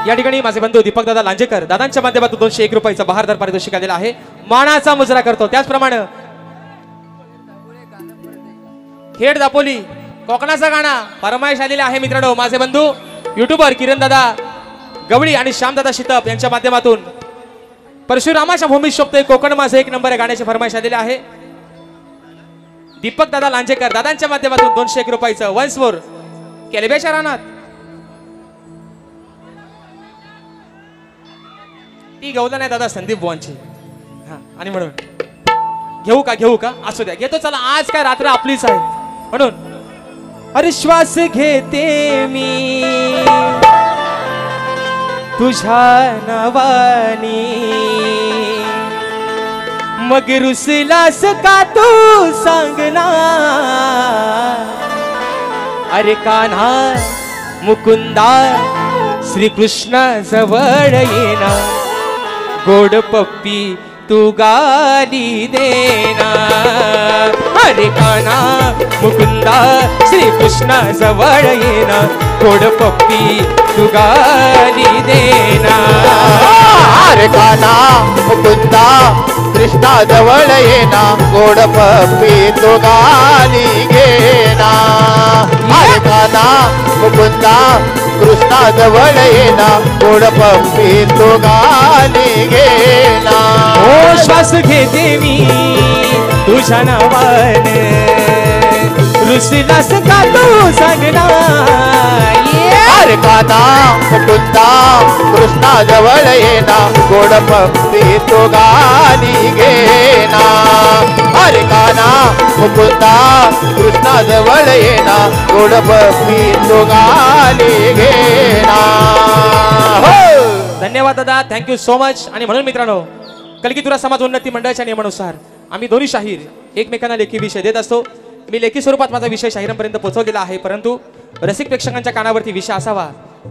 या ठिकाणी माझे बंधू दीपक दादा लांजेकर दादांच्या माध्यमातून 201 रुपयाचा बहारदार पारितोषिक आलेला आहे मानाचा मुजरा करतो त्याचप्रमाणे खेड दापोली कोकणाचा गाणा फरमाईश आलेला आहे मित्रांनो माझे बंधू युट्यूबर किरण दादा गवळी आणि श्यामदादा शितप यांच्या माध्यमातून परशुरामाच्या भूमीत शोभते कोकण माझे एक नंबर गाण्याची फरमाईश आलेली आहे दीपक दादा लांजेकर दादांच्या माध्यमातून 201 रुपयाचं वन्स मोर केलब्याच्या रानात ती गवला नाही दादा संदीप बुवांची हा आणि म्हणून घेऊ का असू द्या घेतो चला आज काय रात्र आपलीच आहे म्हणून अरे श्वास घेते मी तुझ्या नावानी मग रुसलास का तू सांगना अरे कान्हा मुकुंदा श्रीकृष्ण जवळ येना गोड पप्पी तू गाली देना अरे कान्हा मुकुंदा श्रीकृष्ण जवळ येना गोड पप्पी तू गाली देना अरे कान्हा मुकुंदा कृष्णा जवळ येना गोड पप्पी तू गाली घेना अरे कान्हा मुकुंदा कृष्णा जवळ येना गोड पप्पी तू गाली घेना ओ श्वास घेते मी तुझ्या नावाने रुसलास का तू सांगना अरे कान्हा मुकुंदा कृष्णा जवळ येना गोड पप्पी तू गाली घेना अरे कान्हा मुकुंदा कृष्णा जवळ येना गोड पप्पी तू गाली घेना धन्यवाद। धन्यवाद दादा, थँक्यू सो मच. आणि म्हणून मित्रांनो, कलगीतुरा समाज उन्नती मंडळाच्या नियमानुसार आम्ही दोन्ही शाहीर एकमेकांना लेखी विषय देत असतो. मी लेखी स्वरूपात माझा विषय शाहिरांपर्यंत पोहोचवलेला आहे, परंतु रसिक प्रेक्षकांच्या कानावरती विषय असावा,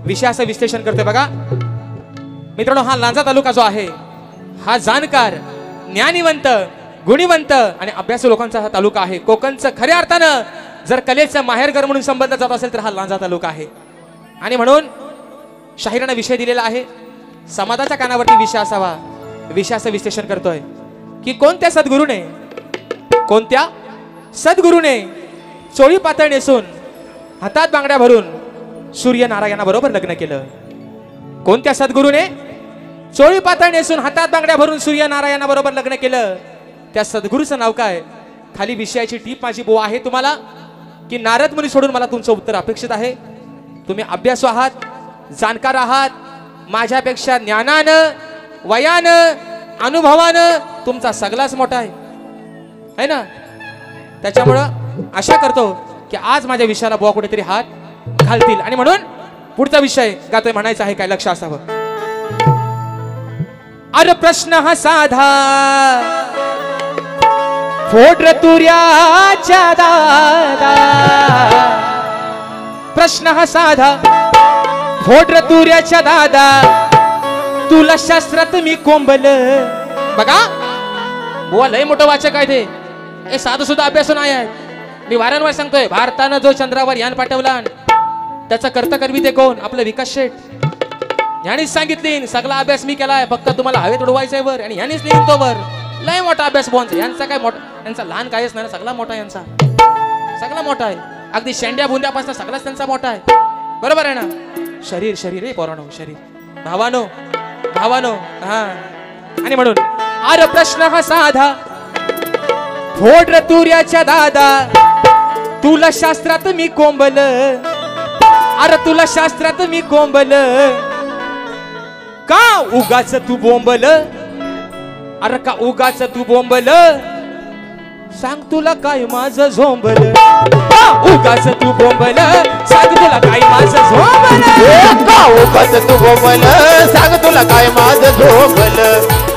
विषयाचं विश्लेषण करतोय बघा मित्रांनो. हा लांजा तालुका जो आहे हा जाणकार, ज्ञानिवंत, गुणीवंत आणि अभ्यासू लोकांचा हा तालुका आहे. कोकणचं खऱ्या अर्थानं जर कलेचं माहेरघर म्हणून संबंध जात असेल तर हा लांजा तालुका आहे. आणि म्हणून शाहिरांना विषय दिलेला आहे, समाजाच्या कानावरती विषय असावा, विषयाचं विश्लेषण करतोय की कोणत्या सद्गुरूने चोळी पातळ नेसून हातात बांगड्या भरून सूर्यनारायणाबरोबर लग्न केलं. कोणत्या सद्गुरूने चोळी पातळ नेसून हातात बांगड्या भरून सूर्यनारायणाबरोबर लग्न केलं? त्या सद्गुरूचं नाव काय? खाली विषयाची टीप माझी बुवा आहे तुम्हाला की नारद मुनी सोडून मला तुमचं उत्तर अपेक्षित आहे. तुम्ही अभ्यासू आहात, जाणकार आहात, माझ्यापेक्षा ज्ञानानं, वयानं, अनुभवानं तुमचा सगळाच मोठा आहे ना. त्याच्यामुळं आशा करतो की आज माझ्या विषयाला बुवा कुठेतरी हात घालतील. आणि म्हणून पुढचा विषय गातोय, म्हणायचा आहे काय, लक्ष असावं. अरे प्रश्न हा साधा, फोड तुर्याच्या दादा. प्रश्न हा साधा, फोड तुर्याच्या दादा, तुला शास्त्रात मी कोंबल. बघा बुवा लय मोठं वाचक आहे ते, हे साधं सुद्धा अभ्यास नाही आहे. मी वारंवार सांगतोय, भारतानं जो चंद्रावर यान पाठवला त्याचा कर्ता करवी ते कोण? आपलं विकास शेठ. ह्यानीच सांगितली सगळा अभ्यास मी केलाय, फक्त तुम्हाला हवेत उडवायचंय वर, आणि ह्यानीच लिहितो तो वर. लय मोठा अभ्यास बोनचा यांचा. काय मोठा यांचा? लहान कायच नाही, सगळा मोठा यांचा, सगळा मोठा आहे. अगदी शेंड्या बुंद्यापासून सगळाच त्यांचा मोठा आहे. बरोबर आहे ना. शरीर शरीर हे पोरानो, शरीर भावानो भावानो. हा. आणि म्हणून अरे प्रश्न हा साधा, फोड तुर्याच्या दादा, तुला शास्त्रात मी कोंबल. अरे तुला शास्त्रात मी कोंबल, का उगाच तू बोंबल? अरे का उगाच तू बोंबल? सांग तुला काय माझं झोंबल? का उगाच तू बोंबल? सांग तुला काय माझं झोंबल? का उगाच तू बोंबल? सांग तुला काय माझं झोंबल?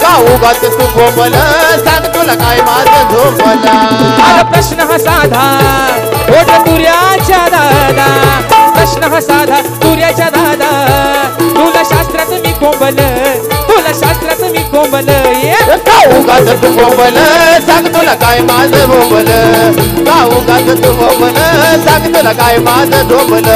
का उगाच तू बोंबल? सांग तुला काय माझं झोंबल? अरे प्रश्न हा साधा, फोड तुर्याच्या दादा. प्रश्न हा साधा, तुर्याच्या दादा, तुला शास्त्रात मी कोंबल, तुला शास्त्रात मी कोंबल. का उगाच तू बोंबल? सांग तुला काय माझं झोंबल? का उगाच तू बोंबल? सांग तुला काय माझं झोंबल?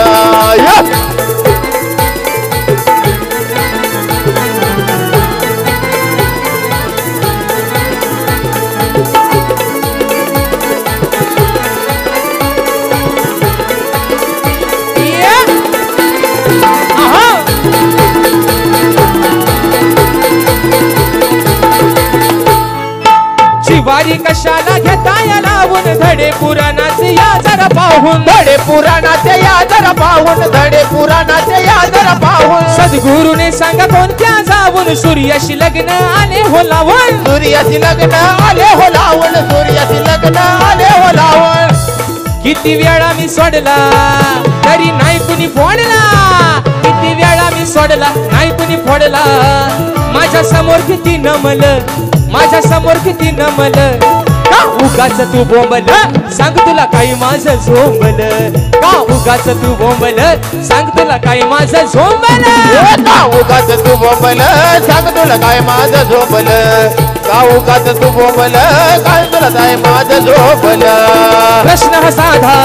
वारी कशाला घेताय लावून, धडे पुराणाचे या जरा पाहून. धडे पुराणाचे या जरा पाहून, धडे पुराणाचे या जरा पाहून. सद्गुरूने सांगा कोणत्या जाऊन, सूर्याशी लग्न आले हो लावून. सूर्याशी लग्न आले हो लावून, सूर्याशी लग्न आले हो लावून. किती वेळा मी सोडला तरी नाही कुणी फोडला, किती वेळा मी सोडला नाही कुणी फोडला. माझ्या समोर किती नमल, माझ्या समोर किती नमल. का उगाच तू बोंबल? सांग तुला काही माझं झोंबल. का उगाच तू बोंबल? सांग तुला काही माझं झोंबल. का उगाच तू बोंबल? सांग तुला काय माझं झोंबल. का उगाच तू बोंबल? काय तुला काय माझं झोंबल. प्रश्न हा साधा,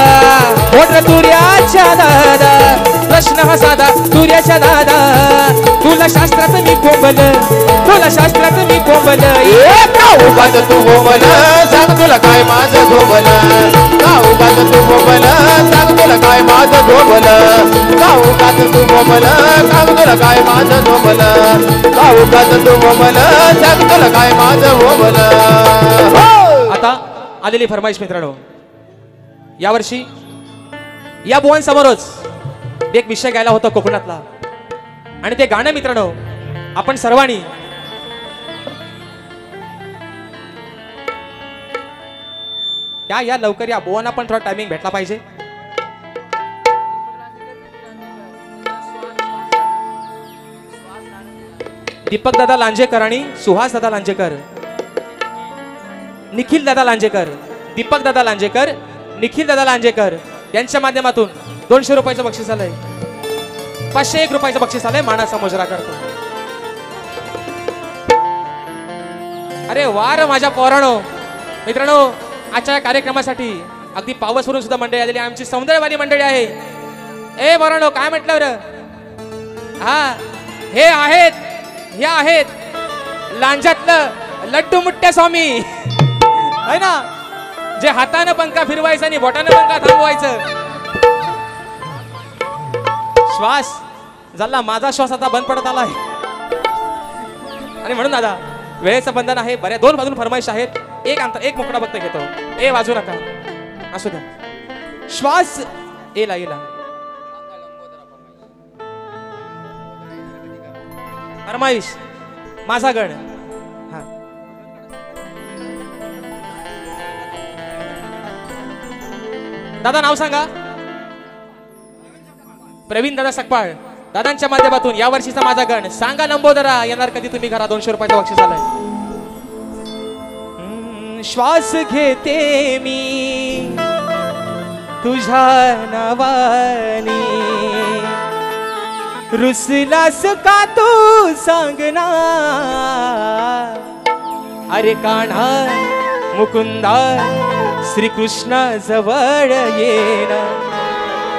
फोड तुर्याच्या दादा. प्रश्न हा साधा, तुर्याच्या दादा, तुला शास्त्रात मी कोंबल, तुला शास्त्रात मी कोंबल. का उगाच तू बोंबल? सांग तुला काय माझं झोंबल. का उगाच तू बोंबल? सांग तुला काय माझं झोंबल. का उगाच तू बोंबल? सांग तुला काय माझं झोंबल. का उगाच तू बोंबल? सांग तुला काय माझं झोंबल. आता आलेली फरमाईश मित्रांनो, यावर्षी या बुवांसमोरच एक विषय गायला होता कोकणातला, आणि ते गाणं मित्रांनो आपण सर्वांनी या लवकर या, बुवांना पण थोडा टायमिंग भेटला पाहिजे. दीपक दादा लांजेकर आणि सुहास दादा लांजेकर, निखिल दादा लांजेकर, दीपक दादा लांजेकर, निखिल दादा लांजेकर यांच्या माध्यमातून 200 रुपयाचं बक्षीस आलंय. 501 रुपयाचं बक्षीस आलंय. मानाचा मुजरा करतो. अरे वार माझ्या पोरांनो, मित्रांनो, आजच्या या कार्यक्रमासाठी अगदी पावसवरून सुद्धा मंडळी आलेली, आमची सौंदर्यवादी मंडळी आहे. ए पोरांनो, काय म्हटलं बरं? हा, हे आहेत, ह्या आहेत लांजातलं लड्डू मुट्ट्या स्वामी आहे ना, जे हातानं पंखा फिरवायचं आणि बोटानं पंखा थांबवायचं. श्वास झाला माझा, श्वास आता बंद पडत आलाय. आणि म्हणून दादा वेळेचं बंधन आहे. बऱ्या 2 बाजून फरमाईश आहेत. एक मोकळा बघता घेतो. ए वाजू नका, असू द्या. श्वास एला एला फरमाईश माझा गण. हा, दादा नाव सांगा. प्रवीण दादा सकपाळ. दादांच्या माध्यमातून या वर्षीचा माझा गण सांगा. लंबोदरा येणार कधी तुम्ही घरा. 200 रुपयाचं बक्षीस आलंय. श्वास घेते मी तुझ्या नावानी, रुसलास का तू सांगना. अरे कान्हा मुकुंदा श्रीकृष्ण जवळ येना,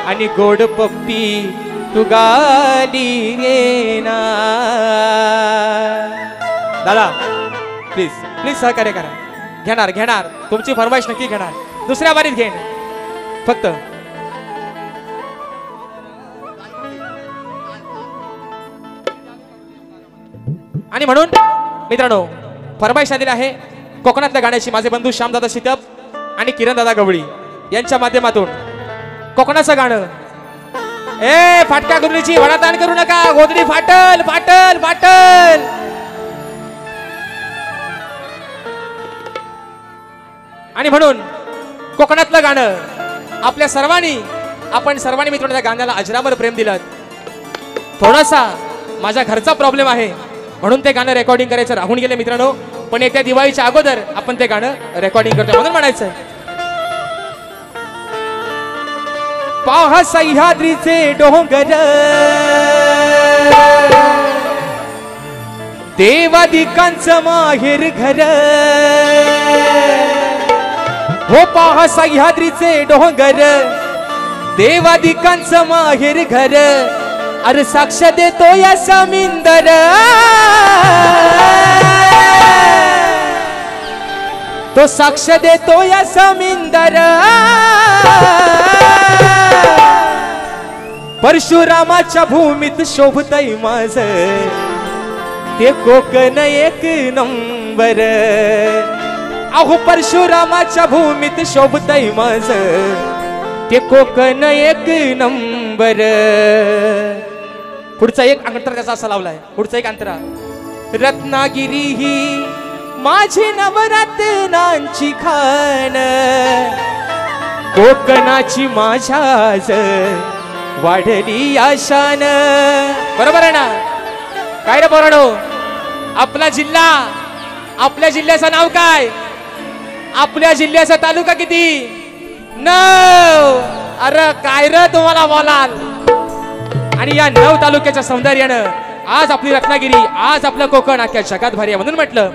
आणि गोड पप्पी तू गाली येना. दादा प्लीज प्लीज सहकार्य करा. घेणार तुमची फरमाईश नक्की घेणार. दुसऱ्या बारीत घेईन फक्त. आणि म्हणून मित्रांनो फरमाईश आलेली आहे कोकणातल्या गाण्याची. माझे बंधू श्यामदादा शितप आणि किरणदादा गवळी यांच्या माध्यमातून कोकणाचं गाणं. ए फाटक्या गोदडीची वडाताण करू नका. गोदडी फाटल फाटल फाटल. आणि म्हणून कोकणातलं गाणं आपल्या सर्वांनी, आपण सर्वांनी मित्रांनो त्या गाण्याला अजरामर प्रेम दिलं. थोडासा माझ्या घरचा प्रॉब्लेम आहे म्हणून ते गाणं रेकॉर्डिंग करायचं राहून गेले मित्रांनो. पण येत्या दिवाळीच्या अगोदर आपण ते गाणं रेकॉर्डिंग करतो म्हणून म्हणायचं. पाहा सह्याद्रीचे डोंगर, देवादिकांचं माहेर घर. हो पाहा सह्याद्रीचे डोंगर, देवादिकांचं माहेर घर. अरे साक्ष देतो या समिंदर, तो साक्ष देतो या समिंदर. परशुरामाच्या भूमीत शोभतय माझ ते कोकण एक नंबर. अहो परशुरामाच्या भूमीत शोभतय माझ ते कोकण एक नंबर. पुढचा एक अंतरा त्याचा असा लावलाय. पुढचा एक अंतरा. रत्नागिरी ही माझी नवरत्नांची खाण, कोकणाची माझ्याच वाढली आशान. बरोबर आहे ना? काय रे पोरांनो, आपला जिल्हा, आपल्या जिल्ह्याचं नाव काय? आपल्या जिल्ह्याचा तालुका किती? 9. अरे काय रे तुम्हाला बोलाल. आणि या 9 तालुक्याच्या सौंदर्यानं आज आपली रत्नागिरी, आज आपलं कोकण अख्ख्या जगात भारी आहे. म्हणून म्हटलं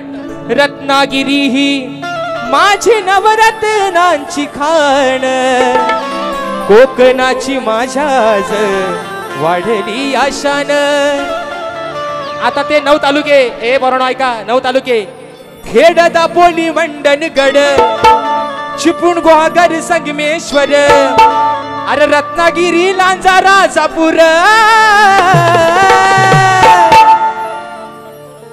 रत्नागिरी ही माझी नवरत्नांची खाण, कोकणाची माझ्याच वाढली आशान. आता ते 9 तालुके, ए बरोबर ऐका, 9 तालुके. खेड, दापोली, मंडणगड, चिपळूण, गुहागर, संगमेश्वर. अरे रत्नागिरी, लांजा, राजापूर.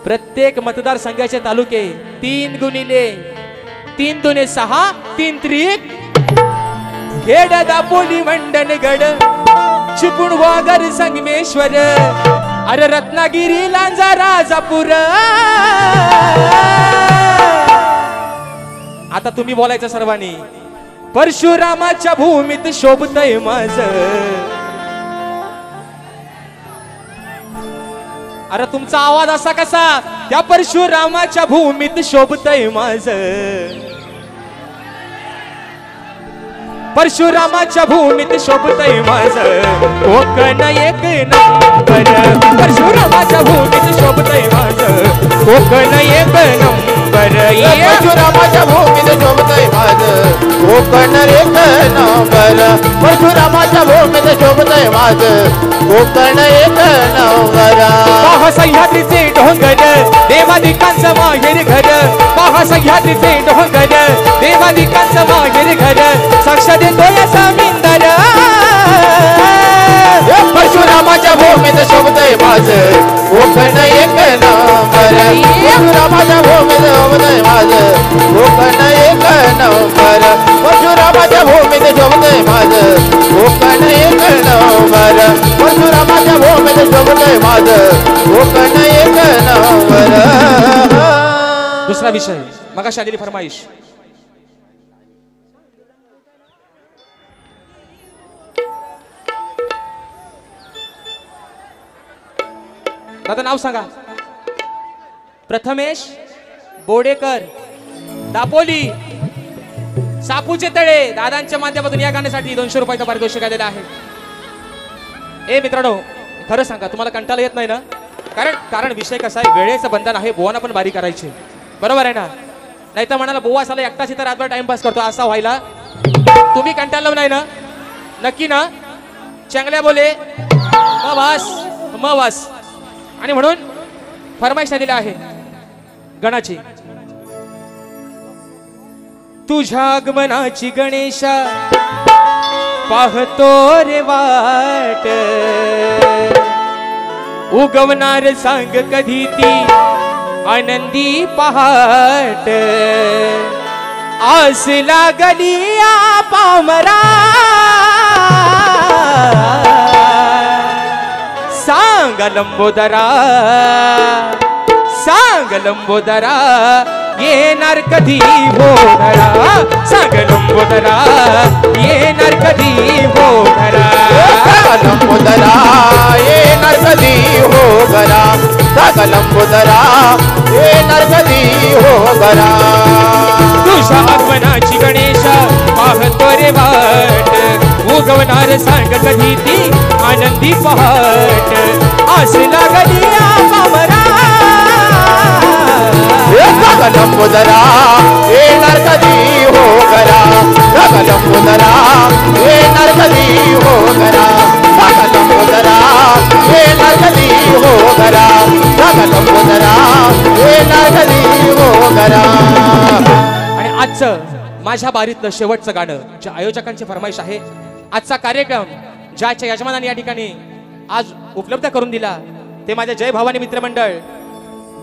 प्रत्येक मतदारसंघाचे तालुके 3 गुणिले 3 दुने 6, 3 त्रिक. खेड, दापोली, मंडणगड, चिपळूण, गुहागर, संगमेश्वर. अरे रत्नागिरी, लांजा, राजापूर. आता तुम्ही बोलायचं सर्वांनी. परशुरामाच्या भूमीत शोभतय माझ अरे तुमचा आवाज असा कसा त्या परशुरामाच्या भूमीत शोभतय माझ परशुरामाच्या भूमीत शोभतय माझ कोकण एक नंबर परशुरामाच्या भूमीत शोभतय माझ कोकण एक नंबर परशुरामाच्या भूमीत शोभतय माझ कोकण एक नंबर परशुरामाच्या भूमीत शोभतय माझ कोकण एक नंबर पहा सह्याद्रीचे डोंगर देवादिकांचं माहेर घर पहा सह्याद्रीचे डोंगर देवादिकांचं माहेर घर साक्ष देतोय समिंदर परशुरामाच्या भूमीत शोभतय माझ कोकण एक नंबर परशुरामाच्या भूमीत शोभतय माझ कोकण एक नंबर परशुरामाच्या भूमीत शोभतय माझ कोकण एक नंबर परशुरामाच्या भूमीत शोभतय माझ कोकण एक नंबर दुसरा विषय मगाशी आलेली फरमाईश दादा नाव सांगा प्रथमेश बोडेकर दापोली सापूचे तळे दादांच्या माध्यमातून या गाण्यासाठी 200 रुपयाचा पारितोषिक आलेला आहे ए मित्रांनो खरं सांगा तुम्हाला कंटाळा येत नाही ना कारण विषय कसा आहे वेळेचं बंधन आहे बोवाना पण बारी करायची बरोबर आहे ना नाही तर म्हणाला बोवा साला एकटाच इथं रातभर टाइमपास करतो असा व्हायला तुम्ही कंटाळलो नाही ना नक्की ना चांगल्या बोले मवास आणि म्हणून फरमाईश दिली आहे गणाची तुझ्या आगमनाची गणेशा पाहतो रे वाट उगवणार सांग कधी ती आनंदी पहाट आस लागली या पामरा सांग लंबोदरा येणार कधी भोधरा सांग लंबोदरा येणार कधी भोधरा लंबोदरा येणार कधी हो गरा सांग लंबोदरा येणार कधी हो गरा तुझ्या आगमनाची गणेशा पाहतो रे वाट उगवणार सांग कधी ती आनंदी पहाट आस लागली पामरा लंबोदरा येणार कधी हो गरा लंबोदरा येणार कधी हो गरा लंबोदरा येणार कधी हो गरा लंबोदरा येणार कधी हो गरा आणि आजचं माझ्या बारीतलं शेवटचं गाणं ज्या आयोजकांची फरमाईश आहे आजचा कार्यक्रम ज्याच्या यजमानाने या ठिकाणी आज उपलब्ध करून दिला ते माझे जय भवानी मित्रमंडळ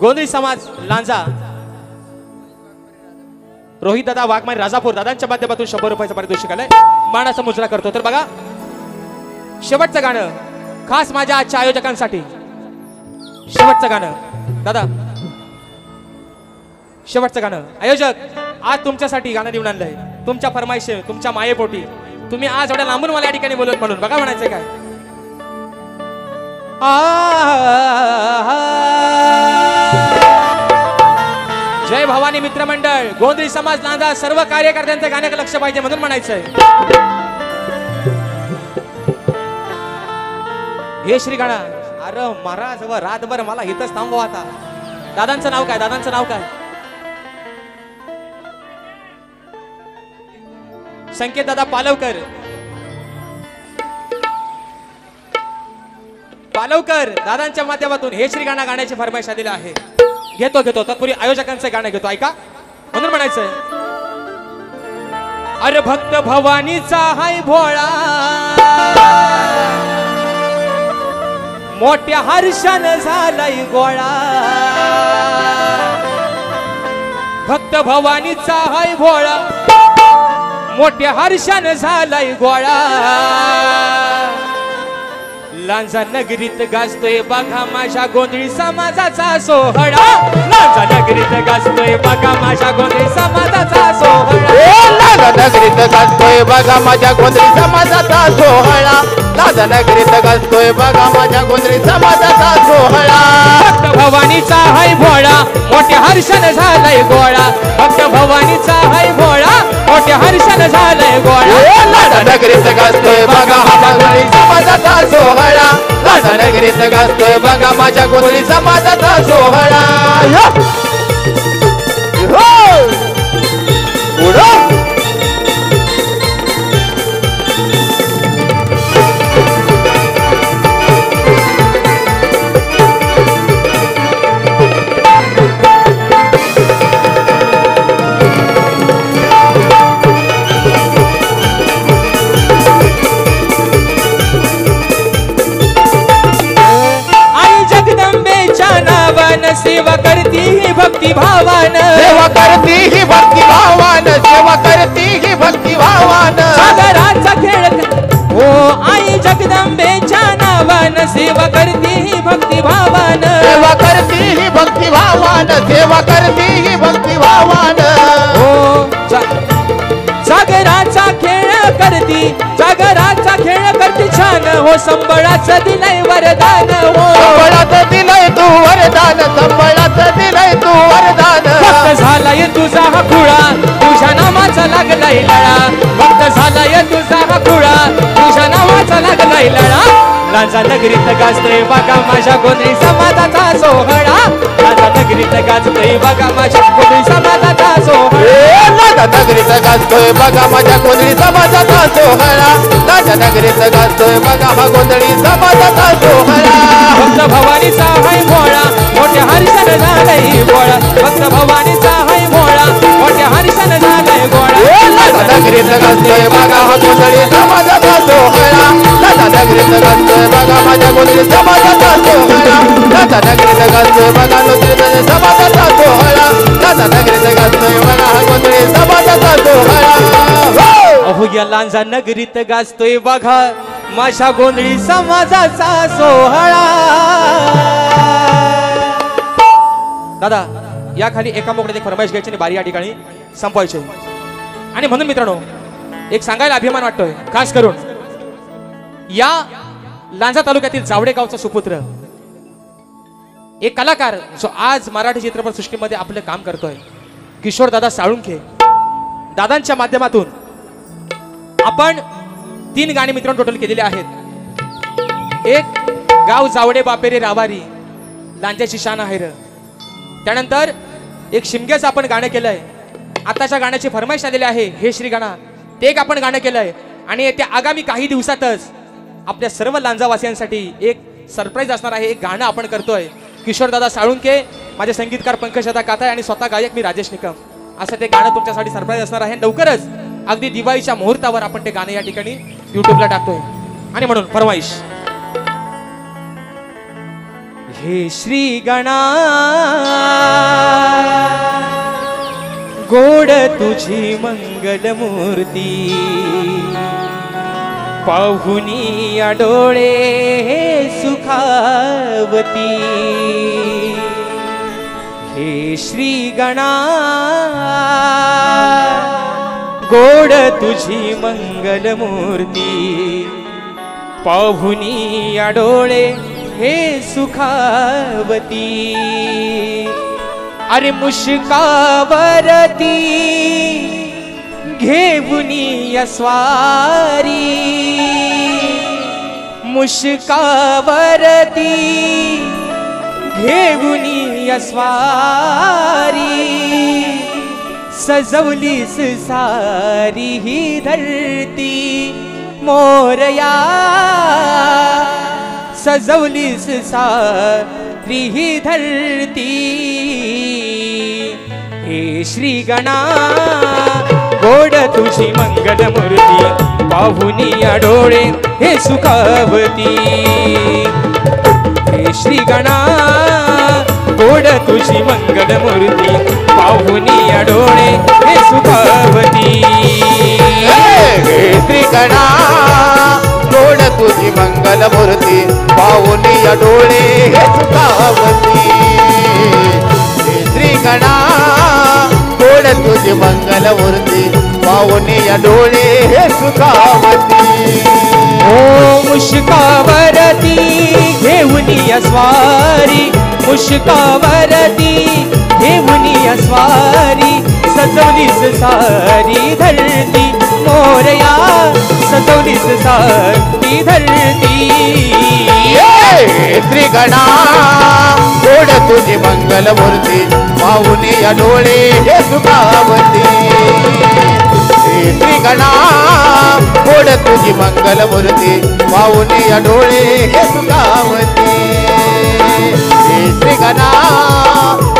गोंधळी समाज लांजा रोहित दादा वाघमारे राजापूर दादांच्या माध्यमातून 100 रुपयाचं पारितोषिक आलंय मानाचा मुजरा करतो तर बघा शेवटचं गाणं खास माझ्या आजच्या आयोजकांसाठी शेवटचं गाणं दादा शेवटचं गाणं आयोजक आज तुमच्यासाठी गाणं निवडून आणलंय तुमच्या फरमाईश तुमच्या मायेपोटी तुम्ही आज एवढ्या लांबून मला या ठिकाणी बोलत म्हणून बघा म्हणायचंय काय जय भवानी मित्रमंडळ गोंधळी समाज लांजा सर्व कार्यकर्त्यांचं गाण्याकडे लक्ष पाहिजे म्हणून म्हणायचंय हे श्री गाणा अरे महाराज व रातभर मला इथंच थांबवा आता दादांचं नाव काय संकेत दादा पालवकर दादांच्या माध्यमातून हे श्री गाणं गाण्याची फरमाईश आलेली आहे घेतो तत्पूर्वी आयोजकांचं गाणं घेतो ऐका म्हणून म्हणायचंय अरे भक्त भवानीचा हाय भोळा मोठ्या हर्षानं झालाय गोळा भक्त भवानीचा हाय भोळा मोठ्या हर्षानं झालाय गोळा लांजा नगरीत गाजतोय बघा माझ्या गोंधळी समाजाचा सोहळा लांजा नगरीत गाजतोय बघा माझ्या गोंधळी समाजाचा सोहळा लांजा नगरीत गाजतोय बघा माझ्या गोंधळी समाजाचा सोहळा लांजा नगरीत गाजतोय बघा माझ्या गोंधळी समाजाचा सोहळा भवानीचा हाय भोळा मोठ्या हर्षानं झालाय गोळा भक्त भवानीचा हाय भोळा मोठ्या हर्षानं झालाय गोळा लाटा नगरीत गाजतोय बघा हा गोंधळी समाजाचा सोहळा लाटा नगरीत गाजतोय बघा माझ्या गोंधळी समाजाचा सोहळा उडो सेवा करती ही भक्ती भावान सेवा करती ही भक्ती भावान सेवा करती ही भक्ती भावान सागराचा खेळ हो आई जगदंबेच्या नावान सेवा करती ही भक्ती भावान सेवा करती ही भक्ती भावान सेवा करती ही भक्ती भावान हो सागराचा खेळ करती सागराचा खेळ करती छान हो संबळाचं दिलंय वरदान हो संबळाचं दिलंय तू वरदान संबळाचं दिलंय तू वरदान भक्त झालाय तुझा हा खुळा तुझ्या नामाचा लागलाय लळा भक्त झालाय तुझा हा खुळा तुझ्या नामाचा लागलाय लळा लांजा नगरीत गाजतोय बघा माझ्या गोंधळी समाजाचा सोहळा लांजा नगरीत गाजतोय बघा माझ्या गोंधळी समाजाचा सोहळा लाटा नगरीत गाजतोय बघा माझ्या गोंधळी समाजाचा सोहळा लाटा नगरीत गाजतोय बघा हा गोंधळी समाजाचा सोहळा भक्त भवानीचा हाय भोळा मोठ्या हर्षानं झालंय गोळा भक्त भवानीचा हाय भोळा मोठ्या हर्षानं झालंय गोळा लाटा नगरीत गाजतोय बघा हा गोंधळी समाजाचा सोहळा लाटा नगरीत गाजतोय बघा माझ्या गोंधळी समाजाचा सोहळा लाटा नगरीत गाजतोय बघा गोंधळी समाजाचा सोहळा लाटा नगरीत गाजतोय बघा हा गोंधळी समाजाचा सोहळा अहो या लांजा नगरीत गाजतोय बघा माझ्या गोंधळी समाजाचा सोहळा दादा या खाली एका मोकळ्यात एक फरमाईश घ्यायची आणि बारी या ठिकाणी संपवायची आणि म्हणून मित्रांनो एक सांगायला अभिमान वाटतोय खास करून या लांजा तालुक्यातील जावडे गावचा सुपुत्र एक कलाकार जो आज मराठी चित्रपट सृष्टीमध्ये आपलं काम करतोय किशोर दादा साळुंखे दादांच्या माध्यमातून आपण 3 गाणी मित्रांनो टोटल केलेले आहेत एक गाव जावडे बापेरे रावारी लांजाची शान आहे र त्यानंतर एक शिमग्याचं आपण गाणं केलंय आताच्या गाण्याची फरमाईश आलेली आहे हे श्री गाणा ते एक आपण गाणं केलंय आणि येत्या आगामी काही दिवसातच आपल्या सर्व लांजावासियांसाठी एक सरप्राईज असणार आहे एक गाणं आपण करतोय किशोर दादा साळुंखे माझे संगीतकार पंकजदा काताय आणि स्वतः गायक मी राजेश निकम असं ते गाणं तुमच्यासाठी सरप्राईज असणार आहे लवकरच अगदी दिवाळीच्या मुहूर्तावर आपण ते गाणं या ठिकाणी युट्यूबला टाकतोय आणि म्हणून फरमाईश हे श्री गणा गोड तुझी मंगल मूर्ती पाहुनी डोळे सुखावती हे श्री गणा गोड तुझी मंगल मूर्ती पाहुनी डोळे हे सुखावती अरे मुश्कावरती घेऊनी स्वारी मुश्कावरती घेऊनी स्वारी सजवलीस सारी ही धरती मोरया सजवलीस सारी ही धरती हे श्री गणा गोड तुझी मंगल मूर्ती पाहुनी डोळे हे सुखावती हे श्री गणा गोड तुझी मंगल मूर्ती पाहुनी डोळे हे सुखावती हे श्री गणा गोड तुझी मंगल मूर्ती पाहुनी डोळे हे सुखावती हे श्री गणा गोड तुझी मंगल मूर्ती पाहुनी डोळे हे सुखावती ओ मुश्कावरती घेऊनी अस्वारी, मुश्कावरती घेऊनी अस्वारी, सजवलीस सारी धरती मोरया, सजवलीस सारी धरती. त्रिगणा गोड तुझी मंगलमूर्ती पाहून या डोळे हे सुखावती. त्रिगणा गोड तुझी मंगलमूर्ती पाहून या डोळे हे सुखावती. त्रिगणा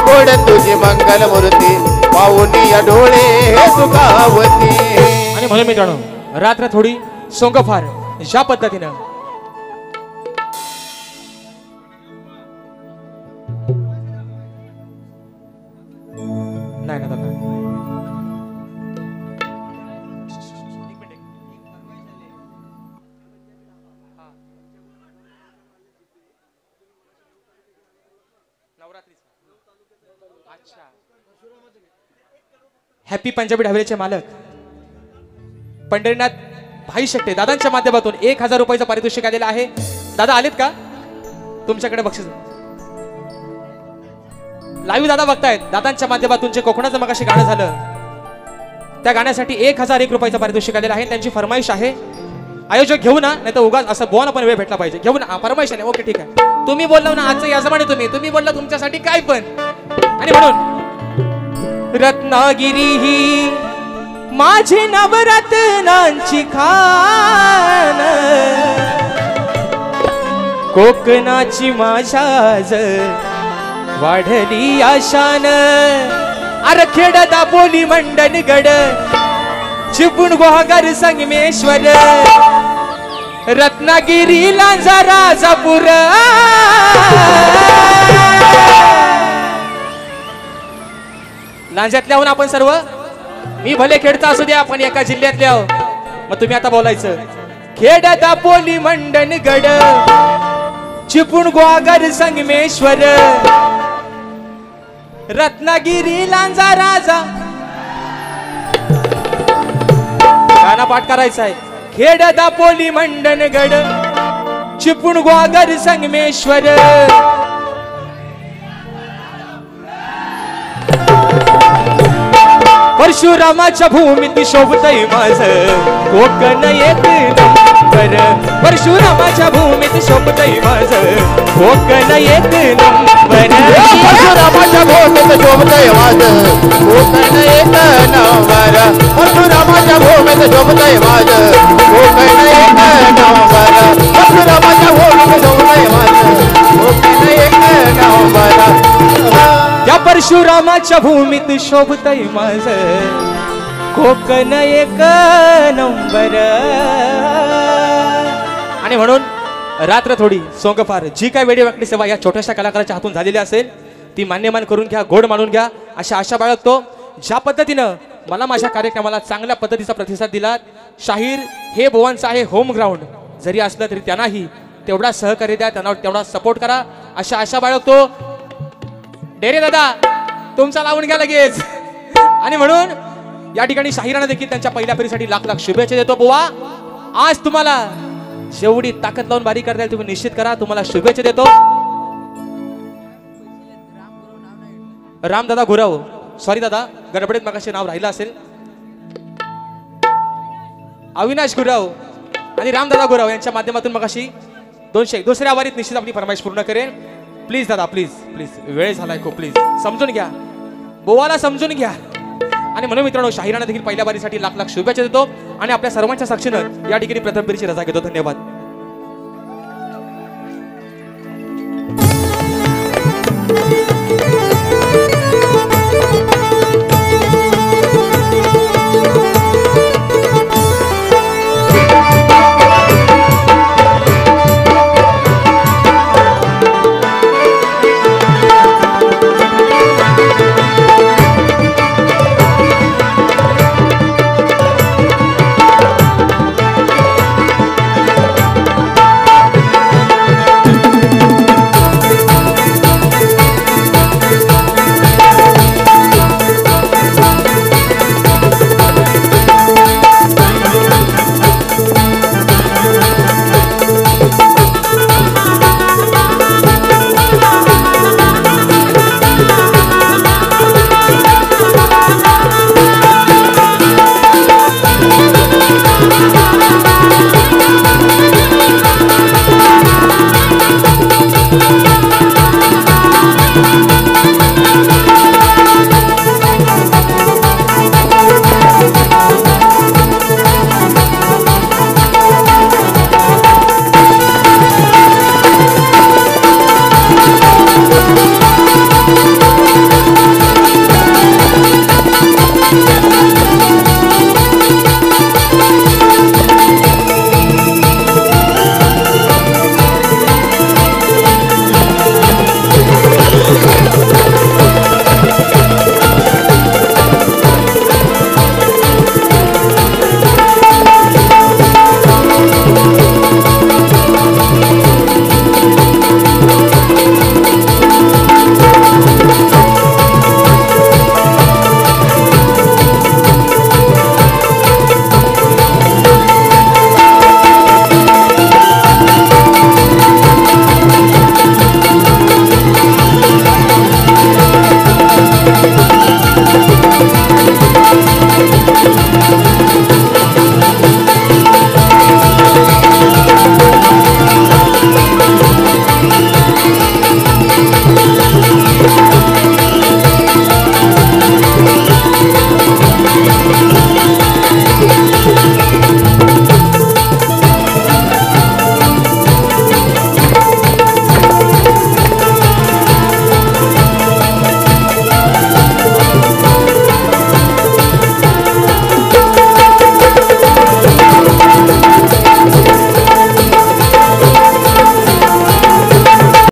गोड तुझी मंगलमूर्ती पाहून या डोळे हे सुखावती. आणि म्हणून मित्रांनो रात्र थोडी सोंग फार ज्या पद्धतीनं नाही ना दादा हॅपी पंजाबी ढाबेचे मालक पंढरीनाथ भाई शेट्टे दादांच्या माध्यमातून 1000 रुपयाचं पारितोषिक आलेलं आहे. दादा आलेत का तुमच्याकडे बक्षीस लाईव्ह दादा बघतायत. दादांच्या माध्यमातून जे कोकणाचं मगाशी गाणं झालं त्या गाण्यासाठी 1001 रुपयाचं पारितोषिक आलेलं आहे. त्यांची फरमाईश आहे. आयोजक घेऊ ना नाही तर उगाच असं बोन पण वेळ भेटला पाहिजे. घेऊ ना फरमाईश आहे. ओके ठीक आहे. तुम्ही बोलला ना आजचं याजमाने तुम्ही बोलला तुमच्यासाठी काय पण. आणि म्हणून रत्नागिरी ही माझी नवरत्नांची खान, कोकणाची माझ्याज वाढली आशान. अरे खेड दापोली मंडणगड चिपळूण गुहागर संगमेश्वर, रत्नागिरी लांजा राजापूर. लांज्यातल्याहून आपण सर्व मी भले खेडचा असू द्या पण एका जिल्ह्यातल्या मग तुम्ही आता बोलायचं. खेड दापोली मंडणगड चिपळूण गुहागर संगमेश्वर, रत्नागिरी लांजा राजा. गाणं पाठ करायचं आहे. खेड दापोली मंडणगड चिपळूण गुहागर संगमेश्वर, परशुरामाच्या भूमीत शोभतय माझं कोकण एक नंबर. परशुरामाच्या भूमीत शोभतय माझं कोकण एक नंबर. परशुरामाच्या भूमीत शोभतय माझं कोकण एक नंबर. परशुरामाच्या भूमीत शोभतय माझं कोकण एक नंबर. परशुरामाच्या भूमीत शोभतय माझं कोकण एक नंबर. त्या परशुरामाच्या भूमीत शोभतय माझं कोकण एक नंबर. आणि म्हणून रात्र थोडी सोंग फार जी काय वेळी वाकडी सेवा या छोट्याशा कलाकाराच्या हातून झालेली असेल ती मान्यमान करून घ्या, गोड मानून घ्या अशा आशा बाळगतो. ज्या पद्धतीनं मला माझ्या कार्यक्रमाला चांगल्या पद्धतीचा प्रतिसाद दिलात. शाहीर हे बोवांचं आहे होम ग्राउंड जरी असलं तरी त्यांनाही तेवढा सहकार्य द्या, त्यांना तेवढा सपोर्ट करा अशा आशा बाळगतो. डेरे दादा तुमचा लावून घ्या लगेच. आणि म्हणून या ठिकाणी शाहिरांना देखील त्यांच्या पहिल्या फेरीसाठी लाख लाख शुभेच्छा देतो. बुवा आज तुम्हाला जेवढी ताकद लावून बारी करता येईल तुम्ही निश्चित करा. तुम्हाला शुभेच्छा देतो. रामदादा गुरव सॉरी दादा गडबडीत मगाशी नाव राहिलं असेल. अविनाश गुरव आणि रामदादा गुरव यांच्या माध्यमातून मगाशी 200 दुसऱ्या वारीत निश्चित आपली फरमाईश पूर्ण करेन. प्लीज दादा प्लीज प्लीज वेळ झालाय खूप. प्लीज समजून घ्या, बोवाला समजून घ्या. आणि म्हणून मित्रांनो शाहिरांना देखील पहिल्या बारीसाठी लाख लाख शुभेच्छा देतो आणि आपल्या सर्वांच्या साक्षीनं या ठिकाणी प्रथम फेरीची रजा घेतो. धन्यवाद.